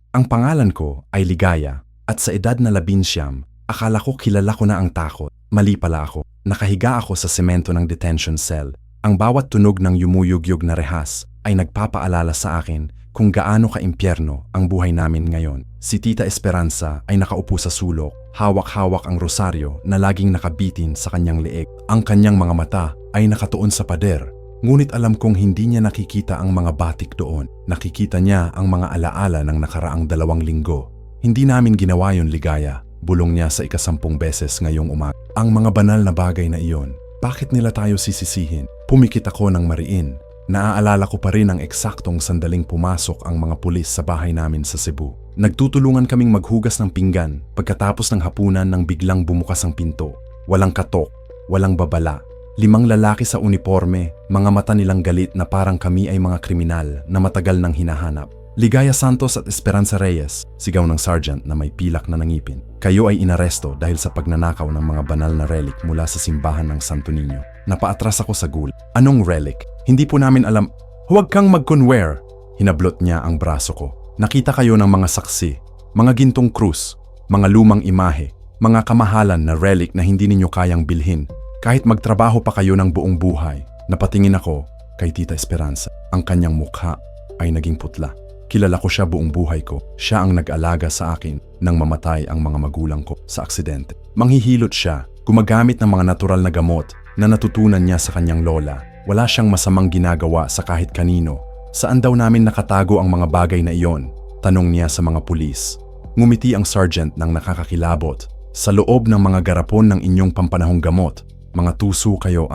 Ang pangalan ko ay Ligaya at sa edad na 11, akala ko kilala ko na ang takot. Mali pala ako. Nakahiga ako sa semento ng detention cell. Ang bawat tunog ng yumuyugyug na rehas ay nagpapaalala sa akin kung gaano ka-impyerno ang buhay namin ngayon. Si Tita Esperanza ay nakaupo sa sulok, hawak-hawak ang rosaryo na laging nakabitin sa kanyang leeg. Ang kanyang mga mata ay nakatuon sa pader, ngunit alam kong hindi niya nakikita ang mga batik doon. Nakikita niya ang mga alaala ng nakaraang 2 linggo. Hindi namin ginawa yon, Ligaya. Bulong niya sa 10 beses ngayong umaga. Ang mga banal na bagay na iyon, bakit nila tayo sisisihin? Pumikit ako ng mariin. Naaalala ko pa rin ang eksaktong sandaling pumasok ang mga pulis sa bahay namin sa Cebu. Nagtutulungan kaming maghugas ng pinggan pagkatapos ng hapunan nang biglang bumukas ang pinto. Walang katok, walang babala. 5 lalaki sa uniforme, mga mata nilang galit na parang kami ay mga kriminal na matagal nang hinahanap. Ligaya Santos at Esperanza Reyes, sigaw ng sergeant na may pilak na nangipin. Kayo ay inaresto dahil sa pagnanakaw ng mga banal na relic mula sa simbahan ng Santo Niño. Napaatras ako sa gulat. Anong relic? Hindi po namin alam. Huwag kang mag-conwear! Hinablot niya ang braso ko. Nakita kayo ng mga saksi, mga gintong krus, mga lumang imahe, mga kamahalan na relic na hindi ninyo kayang bilhin. Kahit magtrabaho pa kayo ng buong buhay. Napatingin ako kay Tita Esperanza. Ang kanyang mukha ay naging putla. Kilala ko siya buong buhay ko. Siya ang nag-alaga sa akin nang mamatay ang mga magulang ko sa aksidente. Manghihilot siya, gumagamit ng mga natural na gamot na natutunan niya sa kanyang lola. Wala siyang masamang ginagawa sa kahit kanino. Saan daw namin nakatago ang mga bagay na iyon? Tanong niya sa mga pulis. Ngumiti ang sergeant ng nakakakilabot. Sa loob ng mga garapon ng inyong pampanahong gamot, mga tuso kayo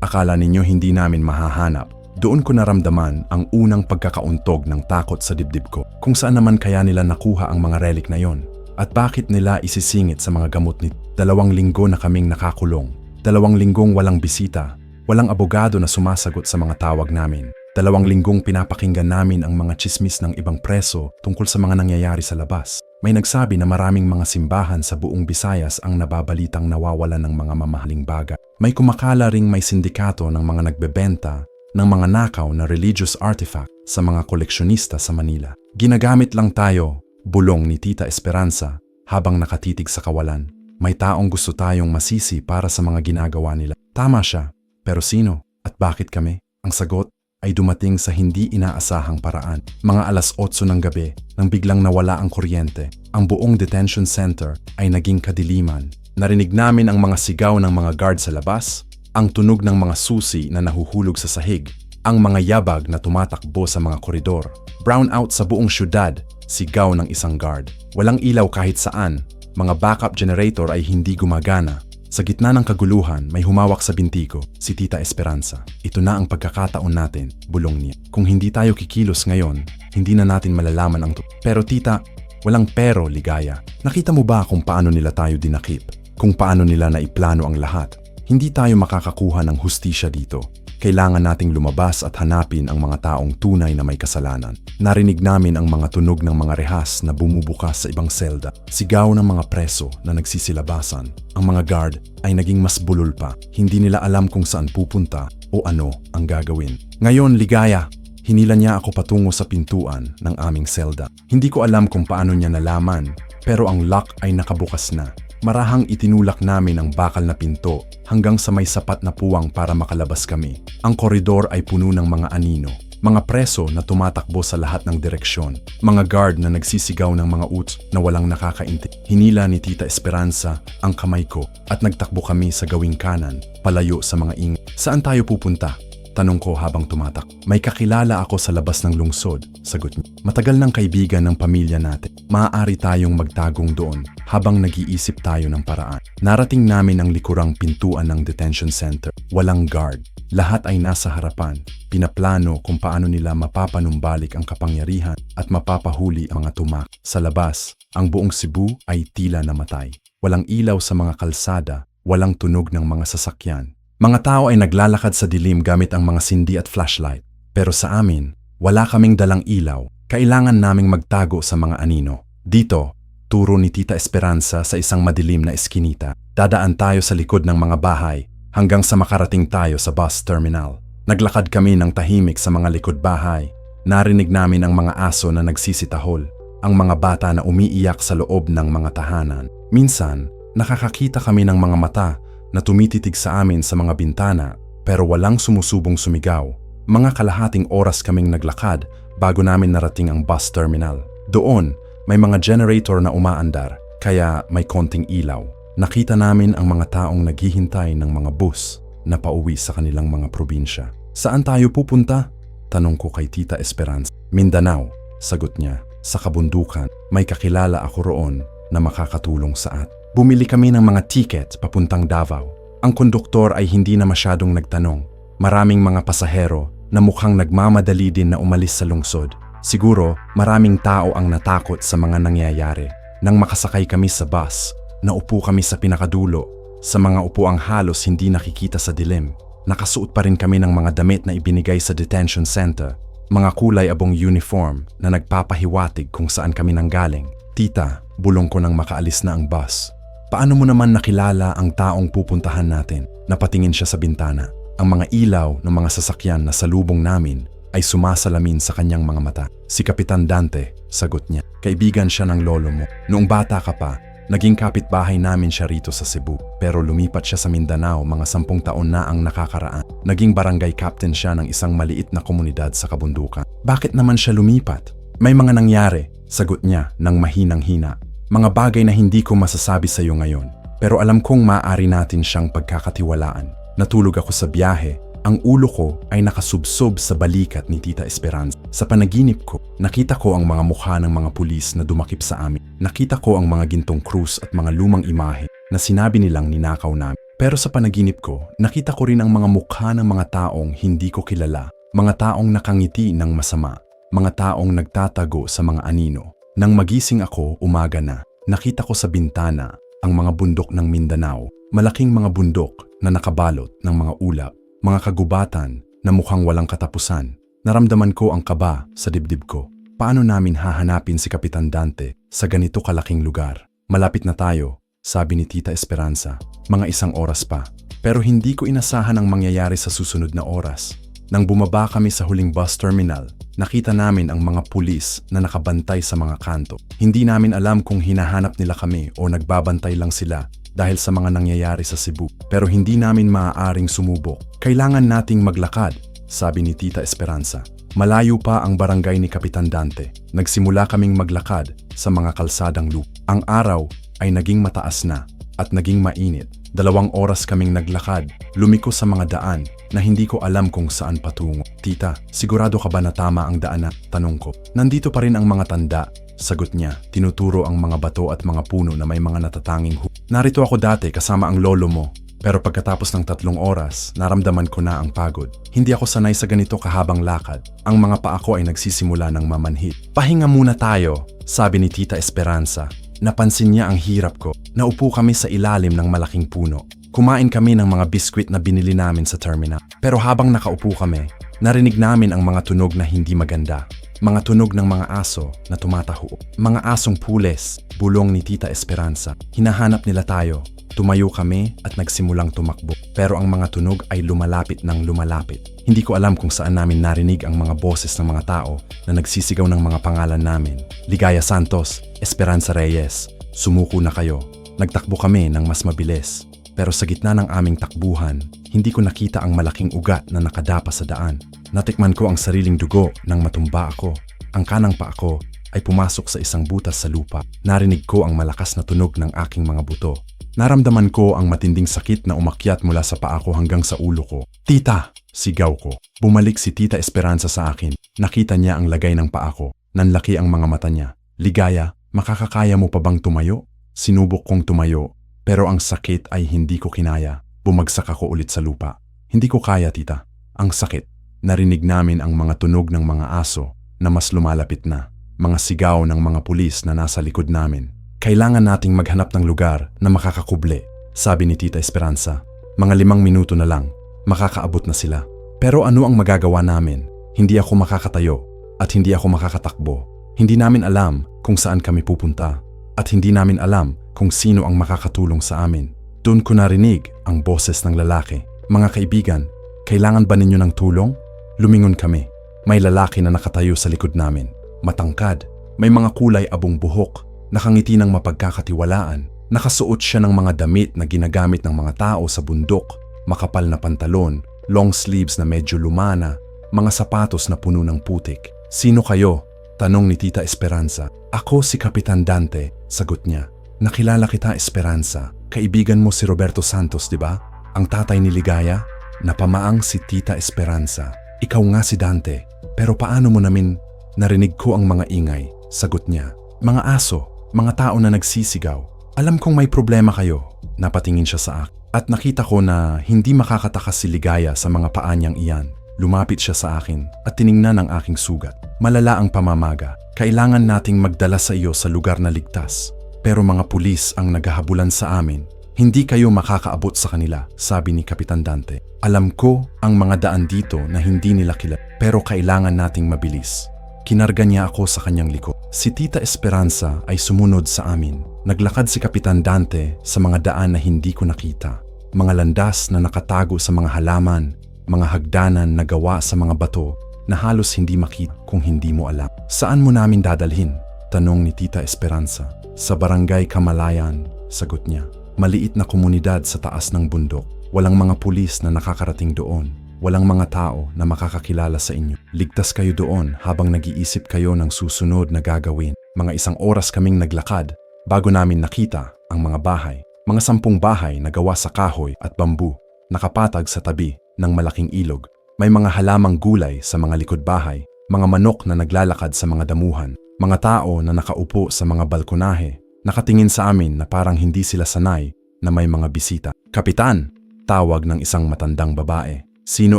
akala ninyo hindi namin mahahanap. Doon ko naramdaman ang unang pagkakauntog ng takot sa dibdib ko. Kung saan naman kaya nila nakuha ang mga relic na yon? At bakit nila isisingit sa mga gamot ni 2 linggo na kaming nakakulong? 2 linggong walang bisita, walang abogado na sumasagot sa mga tawag namin. 2 linggong pinapakinggan namin ang mga tsismis ng ibang preso tungkol sa mga nangyayari sa labas. May nagsabi na maraming mga simbahan sa buong Visayas ang nababalitang nawawalan ng mga mamahaling bagay. May kumakala ring may sindikato ng mga nagbebenta ng mga nakaw na religious artifact sa mga koleksyonista sa Manila. Ginagamit lang tayo, bulong ni Tita Esperanza habang nakatitig sa kawalan. May taong gusto tayong masisi para sa mga ginagawa nila. Tama siya, pero sino at bakit kami? Ang sagot ay dumating sa hindi inaasahang paraan. Mga 8:00 ng gabi nang biglang nawala ang kuryente. Ang buong detention center ay naging kadiliman. Narinig namin ang mga sigaw ng mga guard sa labas, ang tunog ng mga susi na nahuhulog sa sahig, ang mga yabag na tumatakbo sa mga koridor. Brownout sa buong syudad, sigaw ng isang guard. Walang ilaw kahit saan, mga backup generator ay hindi gumagana. Sa gitna ng kaguluhan, may humawak sa binti ko, si Tita Esperanza. Ito na ang pagkakataon natin, bulong niya. Kung hindi tayo kikilos ngayon, hindi na natin malalaman ang Pero tita, walang pero, Ligaya. Nakita mo ba kung paano nila tayo dinakip? Kung paano nila naiplano ang lahat? Hindi tayo makakakuha ng hustisya dito. Kailangan nating lumabas at hanapin ang mga taong tunay na may kasalanan. Narinig namin ang mga tunog ng mga rehas na bumubukas sa ibang selda. Sigaw ng mga preso na nagsisilabasan. Ang mga guard ay naging mas bulol pa. Hindi nila alam kung saan pupunta o ano ang gagawin. Ngayon, Ligaya, hinila niya ako patungo sa pintuan ng aming selda. Hindi ko alam kung paano niya nalaman, pero ang lock ay nakabukas na. Marahang itinulak namin ang bakal na pinto hanggang sa may sapat na puwang para makalabas kami. Ang koridor ay puno ng mga anino, mga preso na tumatakbo sa lahat ng direksyon, mga guard na nagsisigaw ng mga utos na walang nakakaintindi. Hinila ni Tita Esperanza ang kamay ko at nagtakbo kami sa gawing kanan, palayo sa mga ingay. Saan tayo pupunta? Tanong ko habang tumatak. May kakilala ako sa labas ng lungsod, sagot niya. Matagal ng kaibigan ng pamilya natin. Maaari tayong magtagong doon habang nag-iisip tayo ng paraan. Narating namin ang likurang pintuan ng detention center. Walang guard. Lahat ay nasa harapan. Pinaplano kung paano nila mapapanumbalik ang kapangyarihan at mapapahuli ang mga tumak. Sa labas, ang buong Cebu ay tila namatay. Walang ilaw sa mga kalsada, walang tunog ng mga sasakyan. Mga tao ay naglalakad sa dilim gamit ang mga sindi at flashlight. Pero sa amin, wala kaming dalang ilaw. Kailangan naming magtago sa mga anino. Dito, turo ni Tita Esperanza sa isang madilim na eskinita. Dadaan tayo sa likod ng mga bahay hanggang sa makarating tayo sa bus terminal. Naglakad kami ng tahimik sa mga likod bahay. Narinig namin ang mga aso na nagsisitahol. ang mga bata na umiiyak sa loob ng mga tahanan. Minsan, nakakakita kami ng mga mata na tumititig sa amin sa mga bintana pero walang sumusubong sumigaw. Mga kalahating oras kaming naglakad bago namin narating ang bus terminal. Doon, may mga generator na umaandar, kaya may konting ilaw. Nakita namin ang mga taong naghihintay ng mga bus na pauwi sa kanilang mga probinsya. Saan tayo pupunta? Tanong ko kay Tita Esperanza. Mindanao, sagot niya. Sa kabundukan, may kakilala ako roon na makakatulong sa atin. Bumili kami ng mga ticket papuntang Davao. Ang konduktor ay hindi na masyadong nagtanong. Maraming mga pasahero na mukhang nagmamadali din na umalis sa lungsod. Siguro maraming tao ang natakot sa mga nangyayari. Nang makasakay kami sa bus, naupo kami sa pinakadulo. Sa mga upuang halos hindi nakikita sa dilim. Nakasuot pa rin kami ng mga damit na ibinigay sa detention center. Mga kulay abong uniform na nagpapahiwatig kung saan kami nanggaling. Tita, bulong ko nang makaalis na ang bus. Paano mo naman nakilala ang taong pupuntahan natin? Napatingin siya sa bintana. Ang mga ilaw ng mga sasakyan na salubong namin ay sumasalamin sa kanyang mga mata. Si Kapitan Dante, sagot niya. Kaibigan siya ng lolo mo. Noong bata ka pa, naging kapitbahay namin siya rito sa Cebu. Pero lumipat siya sa Mindanao mga 10 taon na ang nakakaraan. Naging barangay captain siya ng isang maliit na komunidad sa kabundukan. Bakit naman siya lumipat? May mga nangyari, sagot niya ng mahinang-hina. Mga bagay na hindi ko masasabi sa iyo ngayon. Pero alam kong maaari natin siyang pagkakatiwalaan. Natulog ako sa biyahe. Ang ulo ko ay nakasubsob sa balikat ni Tita Esperanza. Sa panaginip ko, nakita ko ang mga mukha ng mga pulis na dumakip sa amin. Nakita ko ang mga gintong krus at mga lumang imahe na sinabi nilang ninakaw namin. Pero sa panaginip ko, nakita ko rin ang mga mukha ng mga taong hindi ko kilala. Mga taong nakangiti ng masama. Mga taong nagtatago sa mga anino. Nang magising ako, umaga na. Nakita ko sa bintana ang mga bundok ng Mindanao. Malaking mga bundok na nakabalot ng mga ulap. Mga kagubatan na mukhang walang katapusan. Naramdaman ko ang kaba sa dibdib ko. Paano namin hahanapin si Kapitan Dante sa ganito kalaking lugar? Malapit na tayo, sabi ni Tita Esperanza. Mga 1 oras pa. Pero hindi ko inasahan ang mangyayari sa susunod na oras. Nang bumaba kami sa huling bus terminal, nakita namin ang mga pulis na nakabantay sa mga kanto. Hindi namin alam kung hinahanap nila kami o nagbabantay lang sila dahil sa mga nangyayari sa Cebu. Pero hindi namin maaaring sumubok. Kailangan nating maglakad, sabi ni Tita Esperanza. Malayo pa ang barangay ni Kapitan Dante. Nagsimula kaming maglakad sa mga kalsadang lupa. Ang araw ay naging mataas na at naging mainit. 2 oras kaming naglakad, lumiko sa mga daan na hindi ko alam kung saan patungo. Tita, sigurado ka ba na tama ang daanan? Tanong ko. Nandito pa rin ang mga tanda, sagot niya. Tinuturo ang mga bato at mga puno na may mga natatanging Narito ako dati kasama ang lolo mo. Pero pagkatapos ng 3 oras, naramdaman ko na ang pagod. Hindi ako sanay sa ganito kahabang lakad. Ang mga paa ko ay nagsisimula ng mamanhid. Pahinga muna tayo, sabi ni Tita Esperanza. Napansin niya ang hirap ko. Naupo kami sa ilalim ng malaking puno. Kumain kami ng mga biskwit na binili namin sa terminal. Pero habang nakaupo kami, narinig namin ang mga tunog na hindi maganda. Mga tunog ng mga aso na tumataho. Mga asong pules, bulong ni Tita Esperanza. Hinahanap nila tayo. Tumayo kami at nagsimulang tumakbo. Pero ang mga tunog ay lumalapit ng lumalapit. Hindi ko alam kung saan namin narinig ang mga boses ng mga tao na nagsisigaw ng mga pangalan namin. Ligaya Santos, Esperanza Reyes, sumuko na kayo. Nagtakbo kami ng mas mabilis. Pero sa gitna ng aming takbuhan, hindi ko nakita ang malaking ugat na nakadapa sa daan. Natikman ko ang sariling dugo nang matumba ako. Ang kanang pa ako ay pumasok sa isang butas sa lupa. Narinig ko ang malakas na tunog ng aking mga buto. Naramdaman ko ang matinding sakit na umakyat mula sa paa ko hanggang sa ulo ko. Tita! Sigaw ko. Bumalik si Tita Esperanza sa akin. Nakita niya ang lagay ng paa ko. Nanlaki ang mga mata niya. Ligaya, makakakaya mo pa bang tumayo? Sinubok kong tumayo, pero ang sakit ay hindi ko kinaya. Bumagsak ako ulit sa lupa. Hindi ko kaya, tita. Ang sakit. Narinig namin ang mga tunog ng mga aso na mas lumalapit na. Mga sigaw ng mga pulis na nasa likod namin. Kailangan nating maghanap ng lugar na makakakuble, sabi ni Tita Esperanza. Mga 5 minuto na lang, makakaabot na sila. Pero ano ang magagawa namin? Hindi ako makakatayo at hindi ako makakatakbo. Hindi namin alam kung saan kami pupunta at hindi namin alam kung sino ang makakatulong sa amin. Doon ko narinig ang boses ng lalaki. Mga kaibigan, kailangan ba ninyo ng tulong? Lumingon kami. May lalaki na nakatayo sa likod namin. Matangkad, May mga kulay abong buhok, nakangiti ng mapagkakatiwalaan. Nakasuot siya ng mga damit na ginagamit ng mga tao sa bundok, makapal na pantalon, long sleeves na medyo lumana, mga sapatos na puno ng putik. "Sino kayo?" tanong ni Tita Esperanza. "Ako si Kapitan Dante," sagot niya. "Nakilala kita, Esperanza. Kaibigan mo si Roberto Santos, di ba? Ang tatay ni Ligaya?" Napamaang si Tita Esperanza. "Ikaw nga si Dante. Pero paano mo namin narinig ko ang mga ingay?" sagot niya. "Mga aso, mga tao na nagsisigaw. Alam kong may problema kayo." Napatingin siya sa akin at nakita ko na hindi makakatakas si Ligaya sa mga paa niyang iyan. Lumapit siya sa akin at tiningnan ang aking sugat. "Malala ang pamamaga. Kailangan nating magdala sa iyo sa lugar na ligtas. Pero mga pulis ang naghahabulan sa amin. Hindi kayo makakaabot sa kanila," sabi ni Kapitan Dante. "Alam ko ang mga daan dito na hindi nila kilala, pero kailangan nating mabilis." Kinarga niya ako sa kanyang likod. Si Tita Esperanza ay sumunod sa amin. Naglakad si Kapitan Dante sa mga daan na hindi ko nakita. Mga landas na nakatago sa mga halaman, mga hagdanan na gawa sa mga bato na halos hindi makita kung hindi mo alam. "Saan mo namin dadalhin?" tanong ni Tita Esperanza. "Sa Barangay Kamalayan," sagot niya. Maliit na komunidad sa taas ng bundok. Walang mga pulis na nakakarating doon. Walang mga tao na makakakilala sa inyo. Ligtas kayo doon habang nag-iisip kayo ng susunod na gagawin. Mga 1 oras kaming naglakad bago namin nakita ang mga bahay. Mga 10 bahay na gawa sa kahoy at bambu, nakapatag sa tabi ng malaking ilog. May mga halamang gulay sa mga likod bahay, mga manok na naglalakad sa mga damuhan, mga tao na nakaupo sa mga balkonahe, nakatingin sa amin na parang hindi sila sanay na may mga bisita. "Kapitan!" tawag ng isang matandang babae. "Sino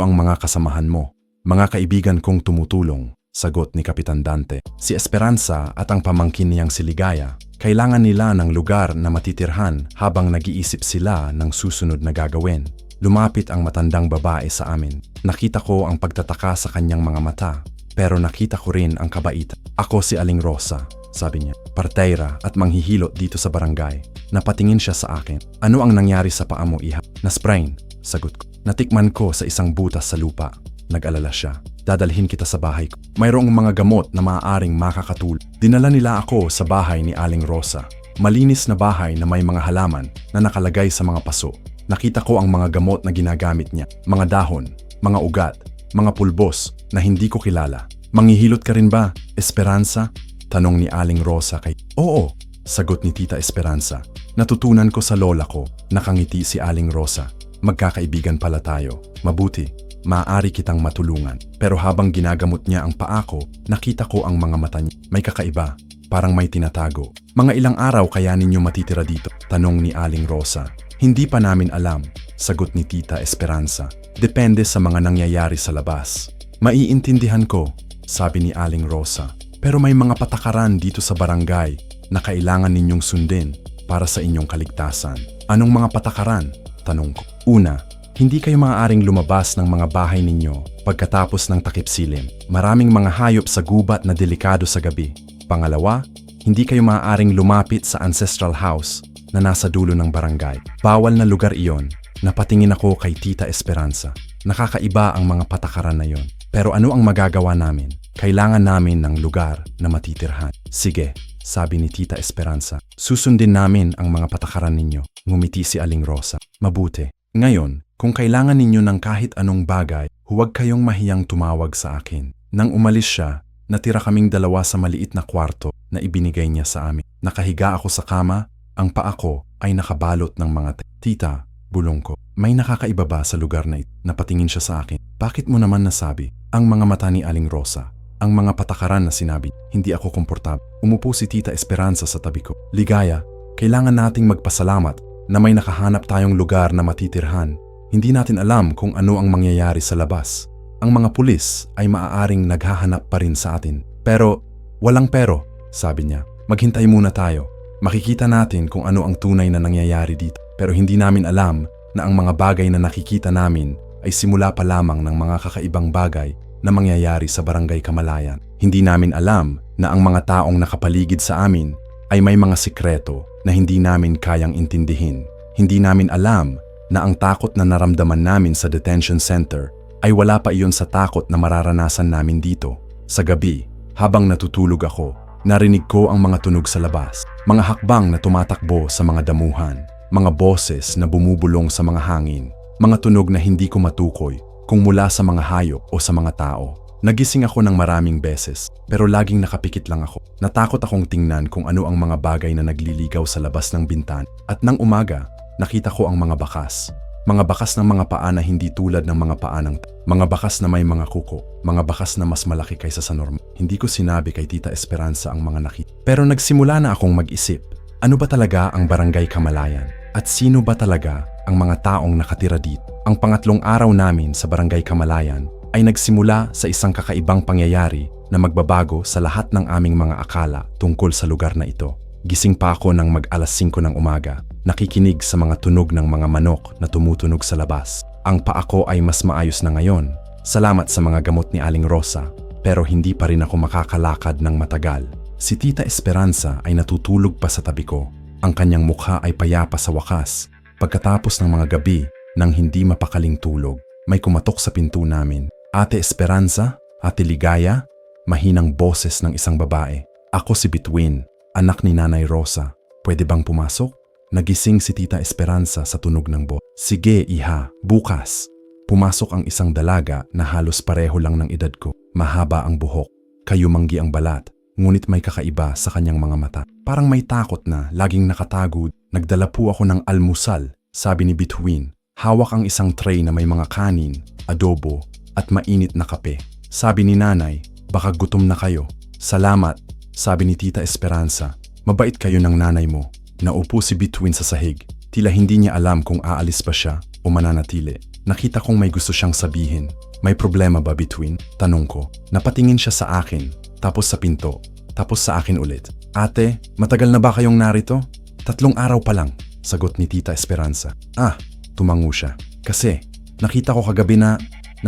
ang mga kasamahan mo?" "Mga kaibigan kong tumutulong," sagot ni Kapitan Dante. "Si Esperanza at ang pamangkin niyang si Ligaya. Kailangan nila ng lugar na matitirhan habang nag-iisip sila ng susunod na gagawin." Lumapit ang matandang babae sa amin. Nakita ko ang pagtataka sa kanyang mga mata, pero nakita ko rin ang kabaitan. "Ako si Aling Rosa," sabi niya. "Partera at manghihilot dito sa barangay." Napatingin siya sa akin. "Ano ang nangyari sa paa mo, iha?" "Na-sprain," sagot ko. "Natikman ko sa isang butas sa lupa." Nag-alala siya. "Dadalhin kita sa bahay ko. Mayroong mga gamot na maaaring makakatulong." Dinala nila ako sa bahay ni Aling Rosa. Malinis na bahay na may mga halaman na nakalagay sa mga paso. Nakita ko ang mga gamot na ginagamit niya. Mga dahon, mga ugat, mga pulbos na hindi ko kilala. "Manghihilot ka rin ba, Esperanza?" tanong ni Aling Rosa kay... "Oo," sagot ni Tita Esperanza. "Natutunan ko sa lola ko." Nakangiti si Aling Rosa. "Magkakaibigan pala tayo. Mabuti, maaari kitang matulungan." Pero habang ginagamot niya ang paa ko, nakita ko ang mga mata niya. May kakaiba, parang may tinatago. "Mga ilang araw kaya ninyo matitira dito?" tanong ni Aling Rosa. "Hindi pa namin alam," sagot ni Tita Esperanza. "Depende sa mga nangyayari sa labas." "Maiintindihan ko," sabi ni Aling Rosa. "Pero may mga patakaran dito sa barangay na kailangan ninyong sundin para sa inyong kaligtasan." "Anong mga patakaran?" tanong ko. "Una, hindi kayo maaaring lumabas ng mga bahay ninyo pagkatapos ng takip silim. Maraming mga hayop sa gubat na delikado sa gabi. Pangalawa, hindi kayo maaaring lumapit sa ancestral house na nasa dulo ng barangay. Bawal na lugar iyon." Napatingin ako kay Tita Esperanza. Nakakaiba ang mga patakaran na yon. Pero ano ang magagawa namin? Kailangan namin ng lugar na matitirhan. "Sige," sabi ni Tita Esperanza. "Susundin namin ang mga patakaran ninyo." Ngumiti si Aling Rosa. "Mabuti. Ngayon, kung kailangan ninyo ng kahit anong bagay, huwag kayong mahiyang tumawag sa akin." Nang umalis siya, natira kaming dalawa sa maliit na kwarto na ibinigay niya sa amin. Nakahiga ako sa kama, ang paa ko ay nakabalot ng mga "Tita," bulong ko, "may nakakaiba ba sa lugar na ito?" Napatingin siya sa akin. "Bakit mo naman nasabi?" Ang mga mata ni Aling Rosa. Ang mga patakaran na sinabi. Hindi ako komportable. Umupo si Tita Esperanza sa tabi ko. "Ligaya, kailangan nating magpasalamat na may nakahanap tayong lugar na matitirhan. Hindi natin alam kung ano ang mangyayari sa labas. Ang mga pulis ay maaaring naghahanap pa rin sa atin. Pero, walang pero," sabi niya. "Maghintay muna tayo. Makikita natin kung ano ang tunay na nangyayari dito. Pero hindi namin alam na ang mga bagay na nakikita namin ay simula pa lamang ng mga kakaibang bagay na mangyayari sa Barangay Kamalayan. Hindi namin alam na ang mga taong nakapaligid sa amin ay may mga sikreto na hindi namin kayang intindihin. Hindi namin alam na ang takot na naramdaman namin sa detention center ay wala pa iyon sa takot na mararanasan namin dito. Sa gabi, habang natutulog ako, Narinig ko ang mga tunog sa labas, mga hakbang na tumatakbo sa mga damuhan, mga boses na bumubulong sa mga hangin, mga tunog na hindi ko matukoy kung mula sa mga hayop o sa mga tao. Nagising ako ng maraming beses, pero laging nakapikit lang ako. Natakot akong tingnan kung ano ang mga bagay na nagliligaw sa labas ng bintan. At nang umaga, nakita ko ang mga bakas. Mga bakas ng mga paa na hindi tulad ng mga paa ng mga bakas na may mga kuko, mga bakas na mas malaki kaysa sa normal. Hindi ko sinabi kay Tita Esperanza ang mga nakita. Pero nagsimula na akong mag-isip, ano ba talaga ang Barangay Kamalayan? At sino ba talaga ang mga taong nakatira dito? Ang pangatlong araw namin sa Barangay Kamalayan ay nagsimula sa isang kakaibang pangyayari na magbabago sa lahat ng aming mga akala tungkol sa lugar na ito. Gising pa ako ng mag-alas 5 ng umaga, nakikinig sa mga tunog ng mga manok na tumutunog sa labas. Ang paa ko ay mas maayos na ngayon, salamat sa mga gamot ni Aling Rosa, pero hindi pa rin ako makakalakad ng matagal. Si Tita Esperanza ay natutulog pa sa tabi ko. Ang kanyang mukha ay payapa sa wakas. Pagkatapos ng mga gabi ng hindi mapakaling tulog, may kumatok sa pinto namin. Ate Esperanza, Ate Ligaya, mahinang boses ng isang babae. Ako si Between, anak ni Nanay Rosa. Pwede bang pumasok? Nagising si Tita Esperanza sa tunog ng boses. Sige, iha, bukas. Pumasok ang isang dalaga na halos pareho lang ng edad ko. Mahaba ang buhok, kayumanggi ang balat, ngunit may kakaiba sa kanyang mga mata. Parang may takot na, laging nakatago. Nagdala po ako ng almusal, sabi ni Between. Hawak ang isang tray na may mga kanin, adobo, at mainit na kape. Sabi ni Nanay, baka gutom na kayo. Salamat, sabi ni Tita Esperanza. Mabait kayo ng nanay mo. Naupo si Between sa sahig. Tila hindi niya alam kung aalis pa siya o mananatili. Nakita kong may gusto siyang sabihin. May problema ba, Between? Tanong ko. Napatingin siya sa akin, tapos sa pinto, tapos sa akin ulit. Ate, matagal na ba kayong narito? 3 araw pa lang, sagot ni Tita Esperanza. Tumango siya. Kasi, nakita ko kagabi na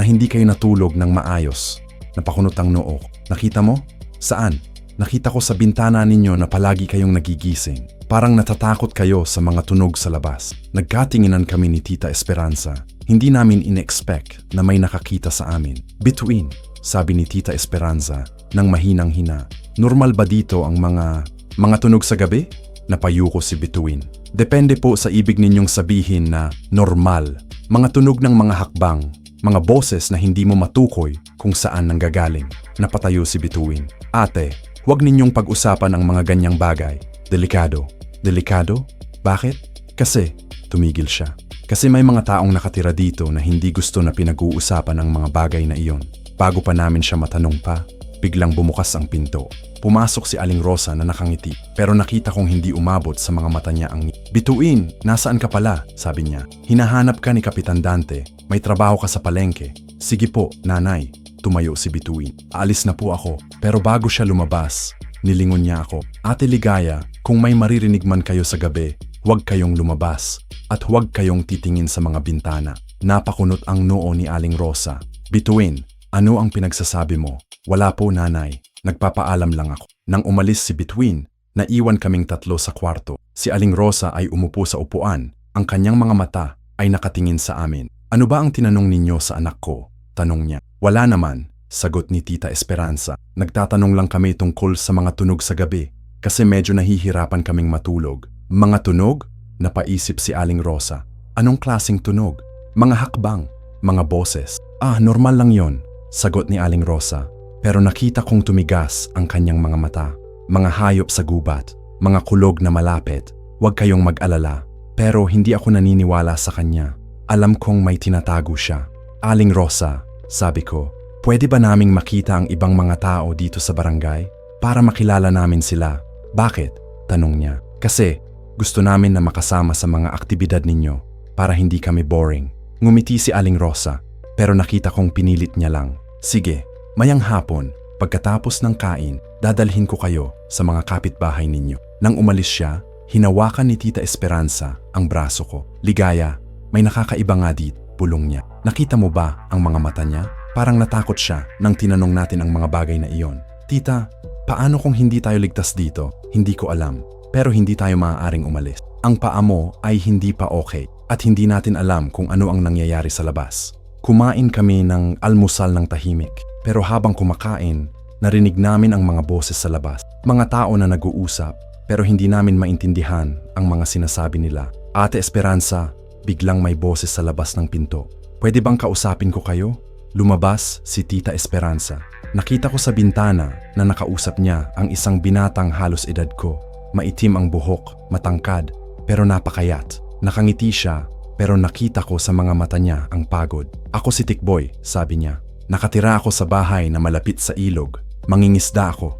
hindi kayo natulog ng maayos. Napakunot ang noo. Nakita mo? Saan? Nakita ko sa bintana ninyo na palagi kayong nagigising. Parang natatakot kayo sa mga tunog sa labas. Nagkatinginan kami ni Tita Esperanza. Hindi namin in-expect na may nakakita sa amin. Between, sabi ni Tita Esperanza nang mahinang hina. Normal ba dito ang mga tunog sa gabi? Napayuko si Between. Depende po sa ibig ninyong sabihin na normal. Mga tunog ng mga hakbang, mga boses na hindi mo matukoy kung saan nanggagaling. Napatayo si Between. Ate, huwag ninyong pag-usapan ang mga ganyang bagay. Delikado. Delikado? Bakit? Kasi, tumigil siya. Kasi may mga taong nakatira dito na hindi gusto na pinag-uusapan ang mga bagay na iyon. Bago pa namin siya matanong pa, biglang bumukas ang pinto. Pumasok si Aling Rosa na nakangiti, pero nakita kong hindi umabot sa mga mata niya ang ngiti. Bituin, nasaan ka pala? Sabi niya. Hinahanap ka ni Kapitan Dante. May trabaho ka sa palengke. Sige po, nanay. Tumayo si Bituin. Aalis na po ako. Pero bago siya lumabas, nilingon niya ako. Ate Ligaya, kung may maririnig man kayo sa gabi, huwag kayong lumabas at huwag kayong titingin sa mga bintana. Napakunot ang noo ni Aling Rosa. Bituin, ano ang pinagsasabi mo? Wala po, nanay. Nagpapaalam lang ako. Nang umalis si Between, naiwan kaming 3 sa kwarto. Si Aling Rosa ay umupo sa upuan. Ang kanyang mga mata ay nakatingin sa amin. Ano ba ang tinanong ninyo sa anak ko? Tanong niya. Wala naman, sagot ni Tita Esperanza. Nagtatanong lang kami tungkol sa mga tunog sa gabi kasi medyo nahihirapan kaming matulog. Mga tunog? Napaisip si Aling Rosa. Anong klaseng tunog? Mga hakbang, mga boses. Normal lang yon, sagot ni Aling Rosa. Pero nakita kong tumigas ang kanyang mga mata. Mga hayop sa gubat, mga kulog na malapit. Huwag kayong mag-alala. Pero hindi ako naniniwala sa kanya. Alam kong may tinatago siya. Aling Rosa, sabi ko, pwede ba naming makita ang ibang mga tao dito sa barangay? Para makilala namin sila. Bakit? Tanong niya. Kasi gusto namin na makasama sa mga aktibidad ninyo para hindi kami boring. Ngumiti si Aling Rosa, pero nakita kong pinilit niya lang. Sige. Mayang hapon, pagkatapos ng kain, dadalhin ko kayo sa mga kapitbahay ninyo. Nang umalis siya, hinawakan ni Tita Esperanza ang braso ko. Ligaya, may nakakaiba nga dito, bulong niya. Nakita mo ba ang mga mata niya? Parang natakot siya nang tinanong natin ang mga bagay na iyon. Tita, paano kung hindi tayo ligtas dito? Hindi ko alam, pero hindi tayo maaaring umalis. Ang paa mo ay hindi pa okay at hindi natin alam kung ano ang nangyayari sa labas. Kumain kami ng almusal ng tahimik. Pero habang kumakain, Narinig namin ang mga boses sa labas. Mga tao na nag-uusap, pero hindi namin maintindihan ang mga sinasabi nila. Ate Esperanza, biglang may boses sa labas ng pinto. Pwede bang kausapin ko kayo? Lumabas si Tita Esperanza. Nakita ko sa bintana na nakausap niya ang isang binatang halos edad ko. Maitim ang buhok, matangkad, pero napakayat. Nakangiti siya, pero nakita ko sa mga mata niya ang pagod. Ako si Tikboy, sabi niya. Nakatira ako sa bahay na malapit sa ilog. Mangingisda ako.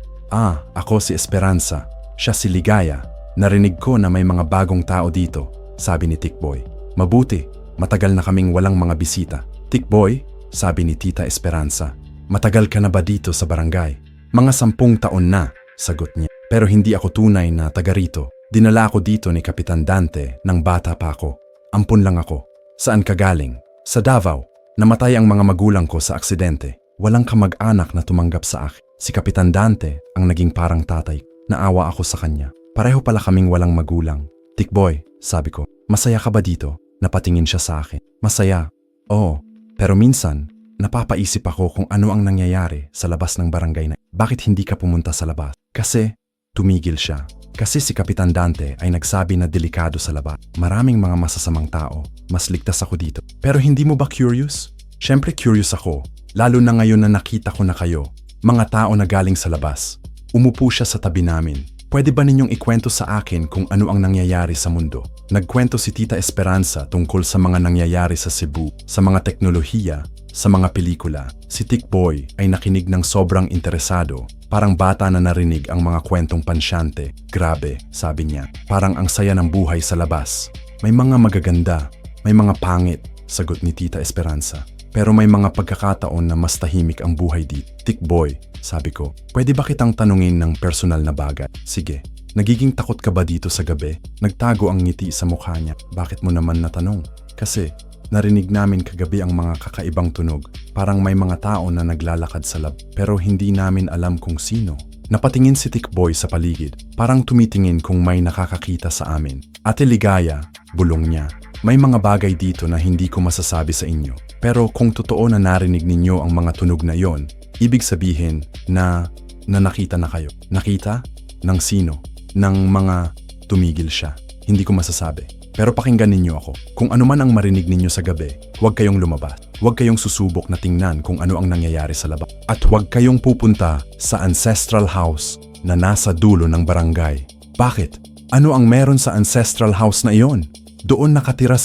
Ako si Esperanza. Siya si Ligaya. Narinig ko na may mga bagong tao dito, sabi ni Tikboy. Mabuti, matagal na kaming walang mga bisita. Tikboy, sabi ni Tita Esperanza. Matagal ka na ba dito sa barangay? Mga 10 taon na, sagot niya. Pero hindi ako tunay na taga rito. Dinala ako dito ni Kapitan Dante nang bata pa ako. Ampun lang ako. Saan ka galing? Sa Davao. Namatay ang mga magulang ko sa aksidente. Walang kamag-anak na tumanggap sa akin. Si Kapitan Dante ang naging parang tatay. Naawa ako sa kanya. Pareho pala kaming walang magulang. Tikboy, sabi ko, masaya ka ba dito? Napatingin siya sa akin. Masaya. Oo. Pero minsan, napapaisip ako kung ano ang nangyayari sa labas ng barangay na. Bakit hindi ka pumunta sa labas? Kasi, tumigil siya. Kasi si Kapitan Dante ay nagsabi na delikado sa labas. Maraming mga masasamang tao. Mas ligtas ako dito. Pero hindi mo ba curious? Siyempre curious ako. Lalo na ngayon na nakita ko na kayo. Mga tao na galing sa labas. Umupo siya sa tabi namin. Pwede ba ninyong ikwento sa akin kung ano ang nangyayari sa mundo? Nagkwento si Tita Esperanza tungkol sa mga nangyayari sa Cebu, sa mga teknolohiya, sa mga pelikula. Si Tikboy ay nakinig ng sobrang interesado. Parang bata na narinig ang mga kwentong pansyante. Grabe, sabi niya. Parang ang saya ng buhay sa labas. May mga magaganda, may mga pangit, sagot ni Tita Esperanza. Pero may mga pagkakataon na mas tahimik ang buhay dito. Tikboy, sabi ko, pwede ba kitang tanungin ng personal na bagay? Sige. Nagiging takot ka ba dito sa gabi? Nagtago ang ngiti sa mukha niya. Bakit mo naman natanong? Kasi, narinig namin kagabi ang mga kakaibang tunog. Parang may mga tao na naglalakad sa lab. Pero hindi namin alam kung sino. Napatingin si Tikboy sa paligid. Parang tumitingin kung may nakakakita sa amin. Ate Ligaya, bulong niya. May mga bagay dito na hindi ko masasabi sa inyo. Pero kung totoo na narinig ninyo ang mga tunog na yon, ibig sabihin na nakita na kayo. Nakita? Ng sino? Ng mga tumigil siya. Hindi ko masasabi. Pero pakinggan ninyo ako. Kung ano man ang marinig ninyo sa gabi, huwag kayong lumabas. Huwag kayong susubok na tingnan kung ano ang nangyayari sa labas. At huwag kayong pupunta sa ancestral house na nasa dulo ng barangay. Bakit? Ano ang meron sa ancestral house na iyon? Doon nakatira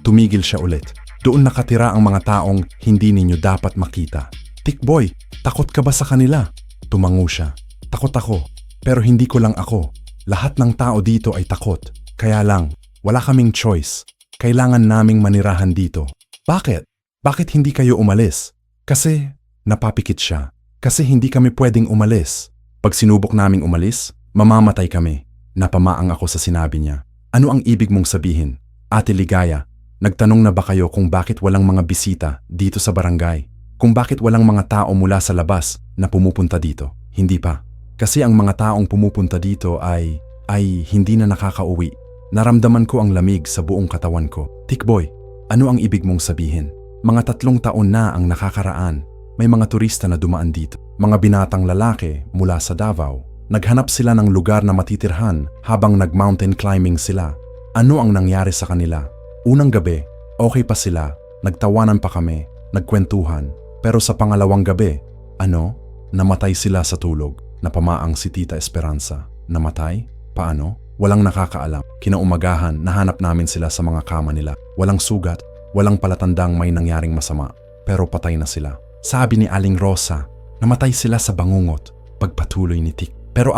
tumigil siya ulit. Doon nakatira ang mga taong hindi ninyo dapat makita. Tikboy, takot ka ba sa kanila? Tumango siya. Takot ako. Pero hindi ko lang ako. Lahat ng tao dito ay takot. Kaya lang, wala kaming choice. Kailangan naming manirahan dito. Bakit? Bakit hindi kayo umalis? Kasi, napapikit siya. Kasi hindi kami pwedeng umalis. Pag sinubok naming umalis, mamamatay kami. Napamaang ako sa sinabi niya. Ano ang ibig mong sabihin? Ate Ligaya, nagtanong na ba kayo kung bakit walang mga bisita dito sa barangay? Kung bakit walang mga tao mula sa labas na pumupunta dito? Hindi pa. Kasi ang mga taong pumupunta dito ay hindi na nakakauwi. Naramdaman ko ang lamig sa buong katawan ko. Tikboy, ano ang ibig mong sabihin? Mga 3 taon na ang nakakaraan. May mga turista na dumaan dito. Mga binatang lalaki mula sa Davao. Naghanap sila ng lugar na matitirhan habang nag-mountain climbing sila. Ano ang nangyari sa kanila? Unang gabi, okay pa sila. Nagtawanan pa kami, nagkwentuhan. Pero sa pangalawang gabi, namatay sila sa tulog. Napamaang si Tita Esperanza. Namatay? Paano? Walang nakakaalam. Kinaumagahan, nahanap namin sila sa mga kama nila. Walang sugat, walang palatandang may nangyaring masama. Pero patay na sila. Sabi ni Aling Rosa, namatay sila sa bangungot. Pagpatuloy ni Tik. Pero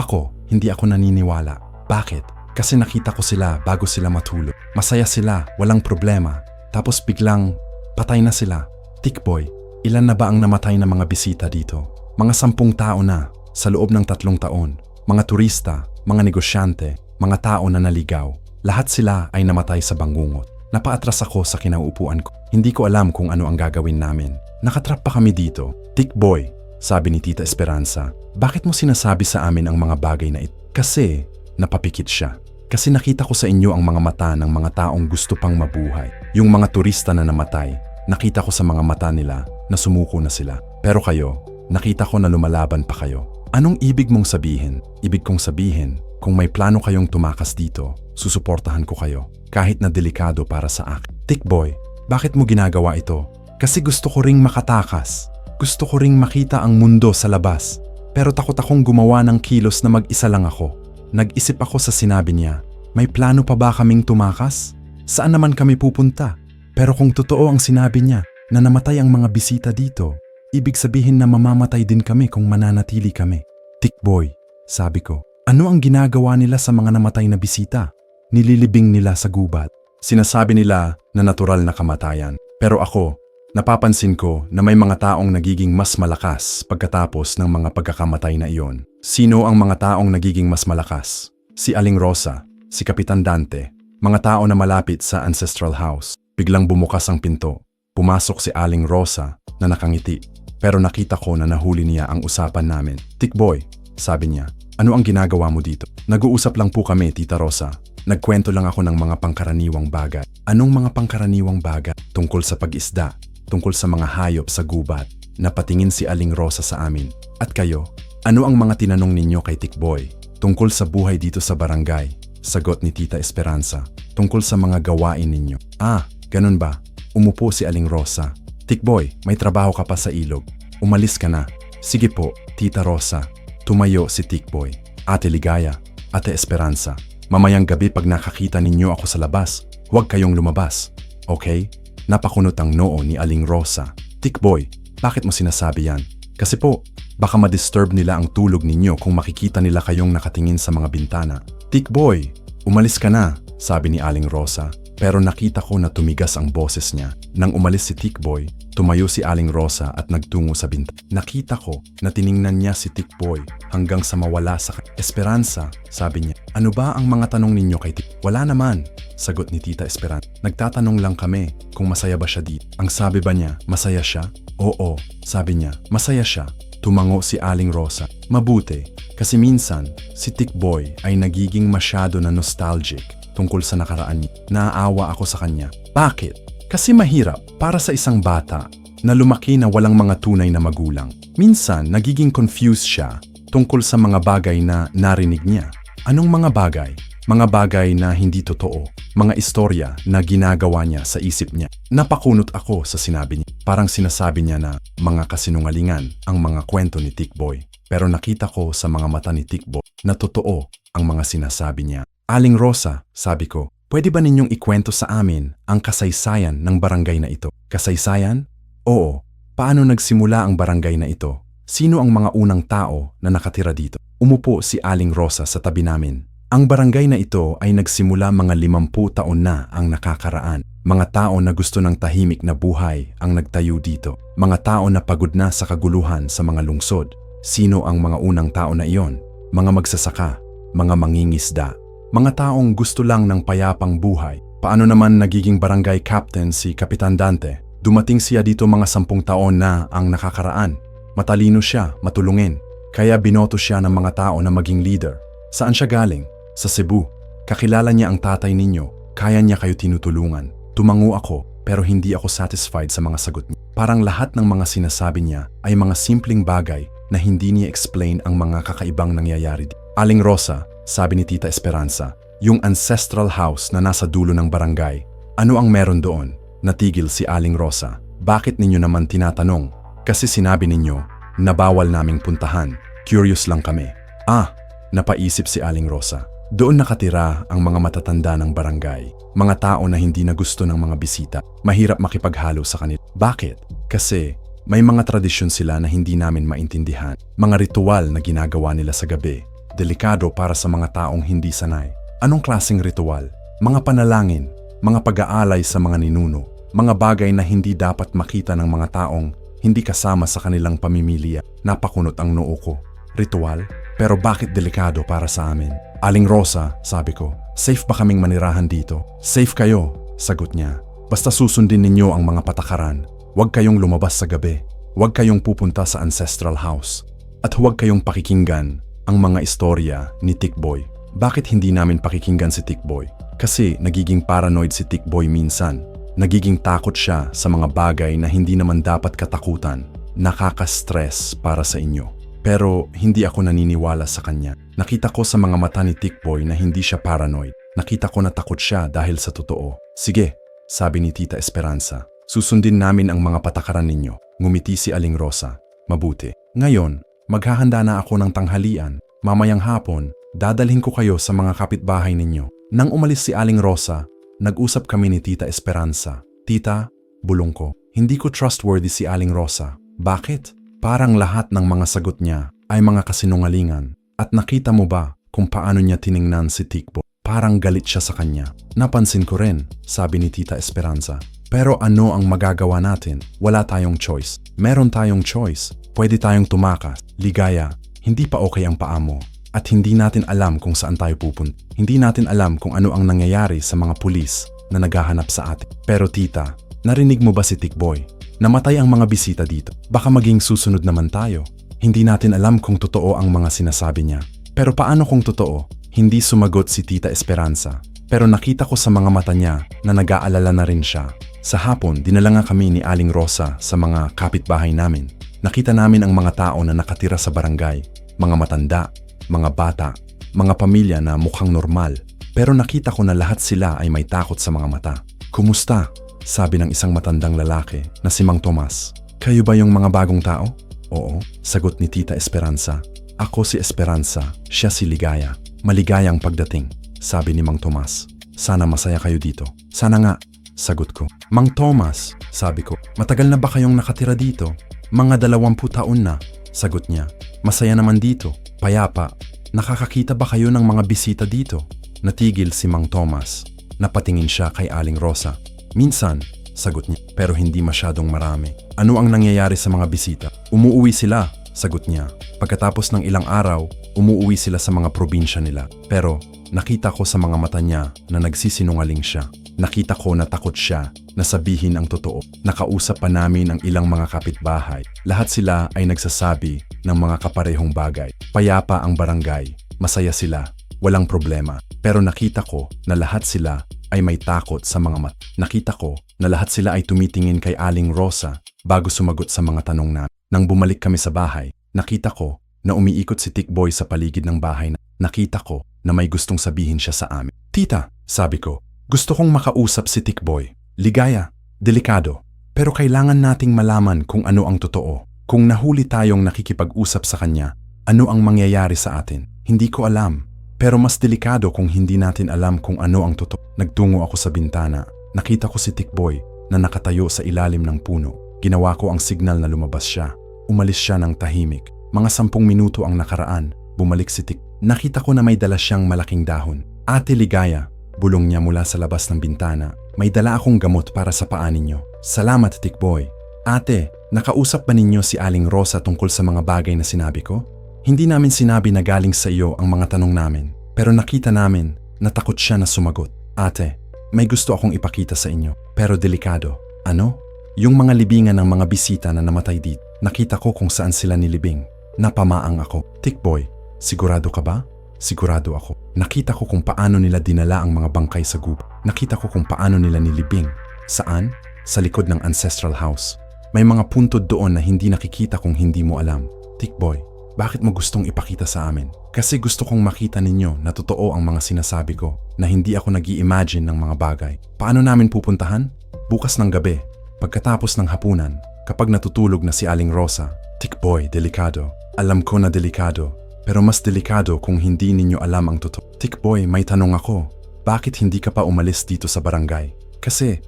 hindi ako naniniwala. Bakit? Kasi nakita ko sila bago sila matulog. Masaya sila, walang problema. Tapos biglang, patay na sila. Tikboy, ilan na ba ang namatay na mga bisita dito? Mga 10 tao na, sa loob ng 3 taon. Mga turista, mga negosyante, mga tao na naligaw. Lahat sila ay namatay sa bangungot. Napaatras ako sa kinauupuan ko. Hindi ko alam kung ano ang gagawin namin. Nakatrap pa kami dito. Tikboy, sabi ni Tita Esperanza, bakit mo sinasabi sa amin ang mga bagay na ito? Kasi, napapikit siya. Kasi nakita ko sa inyo ang mga mata ng mga taong gusto pang mabuhay. Yung mga turista na namatay, nakita ko sa mga mata nila na sumuko na sila. Pero kayo, Nakita ko na lumalaban pa kayo. Anong ibig mong sabihin? Ibig kong sabihin, kung may plano kayong tumakas dito, susuportahan ko kayo. Kahit na delikado para sa akin. Tickboy, bakit mo ginagawa ito? Kasi gusto ko ring makatakas. Gusto ko ring makita ang mundo sa labas. Pero takot akong gumawa ng kilos na mag-isa lang ako. Nag-isip ako sa sinabi niya. May plano pa ba kaming tumakas? Saan naman kami pupunta? Pero kung totoo ang sinabi niya na namatay ang mga bisita dito, ibig sabihin na mamamatay din kami kung mananatili kami. Tickboy, sabi ko, ano ang ginagawa nila sa mga namatay na bisita? Nililibing nila sa gubat. Sinasabi nila na natural na kamatayan. Pero ako, napapansin ko na may mga taong nagiging mas malakas pagkatapos ng mga pagkakamatay na iyon. Sino ang mga taong nagiging mas malakas? Si Aling Rosa, si Kapitan Dante, mga tao na malapit sa ancestral house. Biglang bumukas ang pinto. Pumasok si Aling Rosa na nakangiti. Pero nakita ko na nahuli niya ang usapan namin. Tickboy, sabi niya, ano ang ginagawa mo dito? Nag-uusap lang po kami, Tita Rosa. Nagkwento lang ako ng mga pangkaraniwang bagay. Anong mga pangkaraniwang bagay? Tungkol sa pag-isda, tungkol sa mga hayop sa gubat. Napatingin si Aling Rosa sa amin. At kayo, ano ang mga tinanong ninyo kay Tickboy? Tungkol sa buhay dito sa barangay. Sagot ni Tita Esperanza. Tungkol sa mga gawain ninyo. Ah, ganun ba? Umupo si Aling Rosa. Tickboy, may trabaho ka pa sa ilog. Umalis ka na. Sige po, Tita Rosa. Tumayo si Tickboy. Ate Ligaya, Ate Esperanza. Mamayang gabi pag nakakita ninyo ako sa labas, huwag kayong lumabas. Okay? Napakunot ang noo ni Aling Rosa. Tickboy, bakit mo sinasabi yan? Kasi po, baka ma-disturb nila ang tulog ninyo kung makikita nila kayong nakatingin sa mga bintana. Tickboy, umalis ka na, sabi ni Aling Rosa. Pero nakita ko na tumigas ang boses niya. Nang umalis si Tickboy, tumayo si Aling Rosa at nagtungo sa bintana. Nakita ko na tiningnan niya si Tickboy hanggang sa mawala sa Esperanza, sabi niya. Ano ba ang mga tanong ninyo kay Tick? Wala naman, sagot ni Tita Esperanza. Nagtatanong lang kami kung masaya ba siya dito. Ang sabi ba niya, masaya siya? Oo, sabi niya, masaya siya. Tumango si Aling Rosa. Mabuti, kasi minsan si Tickboy ay nagiging masyado na nostalgic tungkol sa nakaraan niya. Naaawa ako sa kanya. Bakit? Kasi mahirap para sa isang bata na lumaki na walang mga tunay na magulang. Minsan, nagiging confused siya tungkol sa mga bagay na narinig niya. Anong mga bagay? Mga bagay na hindi totoo. Mga istorya na ginagawa niya sa isip niya. Napakunot ako sa sinabi niya. Parang sinasabi niya na mga kasinungalingan ang mga kwento ni Tickboy. Pero nakita ko sa mga mata ni Tickboy na totoo ang mga sinasabi niya. Aling Rosa, sabi ko, pwede ba ninyong ikwento sa amin ang kasaysayan ng barangay na ito? Kasaysayan? Oo. Paano nagsimula ang barangay na ito? Sino ang mga unang tao na nakatira dito? Umupo si Aling Rosa sa tabi namin. Ang barangay na ito ay nagsimula mga 50 taon na ang nakakaraan. Mga tao na gusto ng tahimik na buhay ang nagtayo dito. Mga tao na pagod na sa kaguluhan sa mga lungsod. Sino ang mga unang tao na iyon? Mga magsasaka, mga mangingisda. Mga taong gusto lang ng payapang buhay. Paano naman nagiging barangay captain si Kapitan Dante? Dumating siya dito mga 10 taon na ang nakakaraan. Matalino siya, matulungin. Kaya binoto siya ng mga tao na maging leader. Saan siya galing? Sa Cebu. Kakilala niya ang tatay ninyo. Kaya niya kayo tinutulungan. Tumango ako pero hindi ako satisfied sa mga sagot niya. Parang lahat ng mga sinasabi niya ay mga simpleng bagay na hindi niya explain ang mga kakaibang nangyayari. Aling Rosa, sabi ni Tita Esperanza, yung ancestral house na nasa dulo ng barangay. Ano ang meron doon? Natigil si Aling Rosa. Bakit ninyo naman tinatanong? Kasi sinabi ninyo na bawal naming puntahan. Curious lang kami. Ah, napaisip si Aling Rosa. Doon nakatira ang mga matatanda ng barangay. Mga tao na hindi na gusto ng mga bisita. Mahirap makipaghalo sa kanila. Bakit? Kasi may mga tradisyon sila na hindi namin maintindihan. Mga ritual na ginagawa nila sa gabi. Delikado para sa mga taong hindi sanay. Anong klaseng ritual? Mga panalangin, mga pag-aalay sa mga ninuno, mga bagay na hindi dapat makita ng mga taong hindi kasama sa kanilang pamimilya. Napakunot ang noo ko. Ritual? Pero bakit delikado para sa amin? Aling Rosa, sabi ko, safe ba kaming manirahan dito? Safe kayo, sagot niya. Basta susundin ninyo ang mga patakaran. Huwag kayong lumabas sa gabi. Huwag kayong pupunta sa ancestral house. At huwag kayong pakikinggan ang mga istorya ni Tickboy. Bakit hindi namin pakikinggan si Tickboy? Kasi nagiging paranoid si Tickboy minsan. Nagiging takot siya sa mga bagay na hindi naman dapat katakutan. nakaka-stress para sa inyo. Pero hindi ako naniniwala sa kanya. Nakita ko sa mga mata ni Tikboy na hindi siya paranoid. Nakita ko na takot siya dahil sa totoo. Sige, sabi ni Tita Esperanza. Susundin namin ang mga patakaran ninyo. Ngumiti si Aling Rosa. Mabuti. Ngayon, maghahanda na ako ng tanghalian. Mamayang hapon, dadalhin ko kayo sa mga kapitbahay ninyo. Nang umalis si Aling Rosa, nag-usap kami ni Tita Esperanza. Tita, bulong ko, hindi ko trustworthy si Aling Rosa. Bakit? Parang lahat ng mga sagot niya ay mga kasinungalingan. At nakita mo ba kung paano niya tiningnan si Tikboy? Parang galit siya sa kanya. Napansin ko rin, sabi ni Tita Esperanza. Pero ano ang magagawa natin? Wala tayong choice. Meron tayong choice. Pwede tayong tumakas. Ligaya, hindi pa okay ang paa mo. At hindi natin alam kung saan tayo pupunta. Hindi natin alam kung ano ang nangyayari sa mga pulis na naghahanap sa atin. Pero tita, narinig mo ba si Tikboy? Namatay ang mga bisita dito. Baka maging susunod naman tayo. Hindi natin alam kung totoo ang mga sinasabi niya. Pero paano kung totoo? Hindi sumagot si Tita Esperanza. Pero nakita ko sa mga mata niya na nag-aalala na rin siya. Sa hapon, dinala nga kami ni Aling Rosa sa mga kapitbahay namin. Nakita namin ang mga tao na nakatira sa barangay. Mga matanda, mga bata, mga pamilya na mukhang normal. Pero nakita ko na lahat sila ay may takot sa mga mata. Kumusta? Sabi ng isang matandang lalaki na si Mang Tomas. Kayo ba yung mga bagong tao? Oo, sagot ni Tita Esperanza. Ako si Esperanza, siya si Ligaya. Maligayang pagdating, sabi ni Mang Tomas. Sana masaya kayo dito. Sana nga, sagot ko. Mang Tomas, sabi ko, matagal na ba kayong nakatira dito? Mga 20 taon na, sagot niya. Masaya naman dito, payapa. Nakakakita ba kayo ng mga bisita dito? Natigil si Mang Tomas. Napatingin siya kay Aling Rosa. Minsan, sagot niya, pero hindi masyadong marami. Ano ang nangyayari sa mga bisita? Umuuwi sila, sagot niya. Pagkatapos ng ilang araw, umuuwi sila sa mga probinsya nila. Pero nakita ko sa mga mata niya na nagsisinungaling siya. Nakita ko na takot siya na sabihin ang totoo. Nakausap pa namin ang ilang mga kapitbahay. Lahat sila ay nagsasabi ng mga kaparehong bagay. Payapa ang barangay. Masaya sila. Walang problema. Pero nakita ko na lahat sila ay may takot sa mga mata. Nakita ko na lahat sila ay tumitingin kay Aling Rosa bago sumagot sa mga tanong namin. Nang bumalik kami sa bahay, nakita ko na umiikot si Tikboy sa paligid ng bahay. Nakita ko na may gustong sabihin siya sa amin. Tita, sabi ko, gusto kong makausap si Tikboy. Ligaya, delikado. Pero kailangan nating malaman kung ano ang totoo. Kung nahuli tayong nakikipag-usap sa kanya, ano ang mangyayari sa atin? Hindi ko alam. Pero mas delikado kung hindi natin alam kung ano ang totoo. Nagtungo ako sa bintana. Nakita ko si Tikboy na nakatayo sa ilalim ng puno. Ginawa ko ang signal na lumabas siya. Umalis siya ng tahimik. Mga 10 minuto ang nakaraan. Bumalik si Tik. Nakita ko na may dala siyang malaking dahon. Ate Ligaya, bulong niya mula sa labas ng bintana. May dala akong gamot para sa paa ninyo. Salamat, Tikboy. Ate, nakausap ba ninyo si Aling Rosa tungkol sa mga bagay na sinabi ko? Hindi namin sinabi na galing sa iyo ang mga tanong namin, pero nakita namin na takot siya na sumagot. Ate, may gusto akong ipakita sa inyo, pero delikado. Ano? Yung mga libingan ng mga bisita na namatay dito. Nakita ko kung saan sila nilibing. Napamaang ako. Tikboy, sigurado ka ba? Sigurado ako. Nakita ko kung paano nila dinala ang mga bangkay sa gubat. Nakita ko kung paano nila nilibing. Saan? Sa likod ng ancestral house. May mga puntod doon na hindi nakikita kung hindi mo alam. Tikboy, bakit mo gustong ipakita sa amin? Kasi gusto kong makita ninyo na totoo ang mga sinasabi ko, na hindi ako nag-i-imagine ng mga bagay. Paano namin pupuntahan? Bukas ng gabi, pagkatapos ng hapunan, kapag natutulog na si Aling Rosa. Tikboy, delikado. Alam ko na delikado, pero mas delikado kung hindi ninyo alam ang totoo. Tikboy, may tanong ako. Bakit hindi ka pa umalis dito sa barangay? Kasi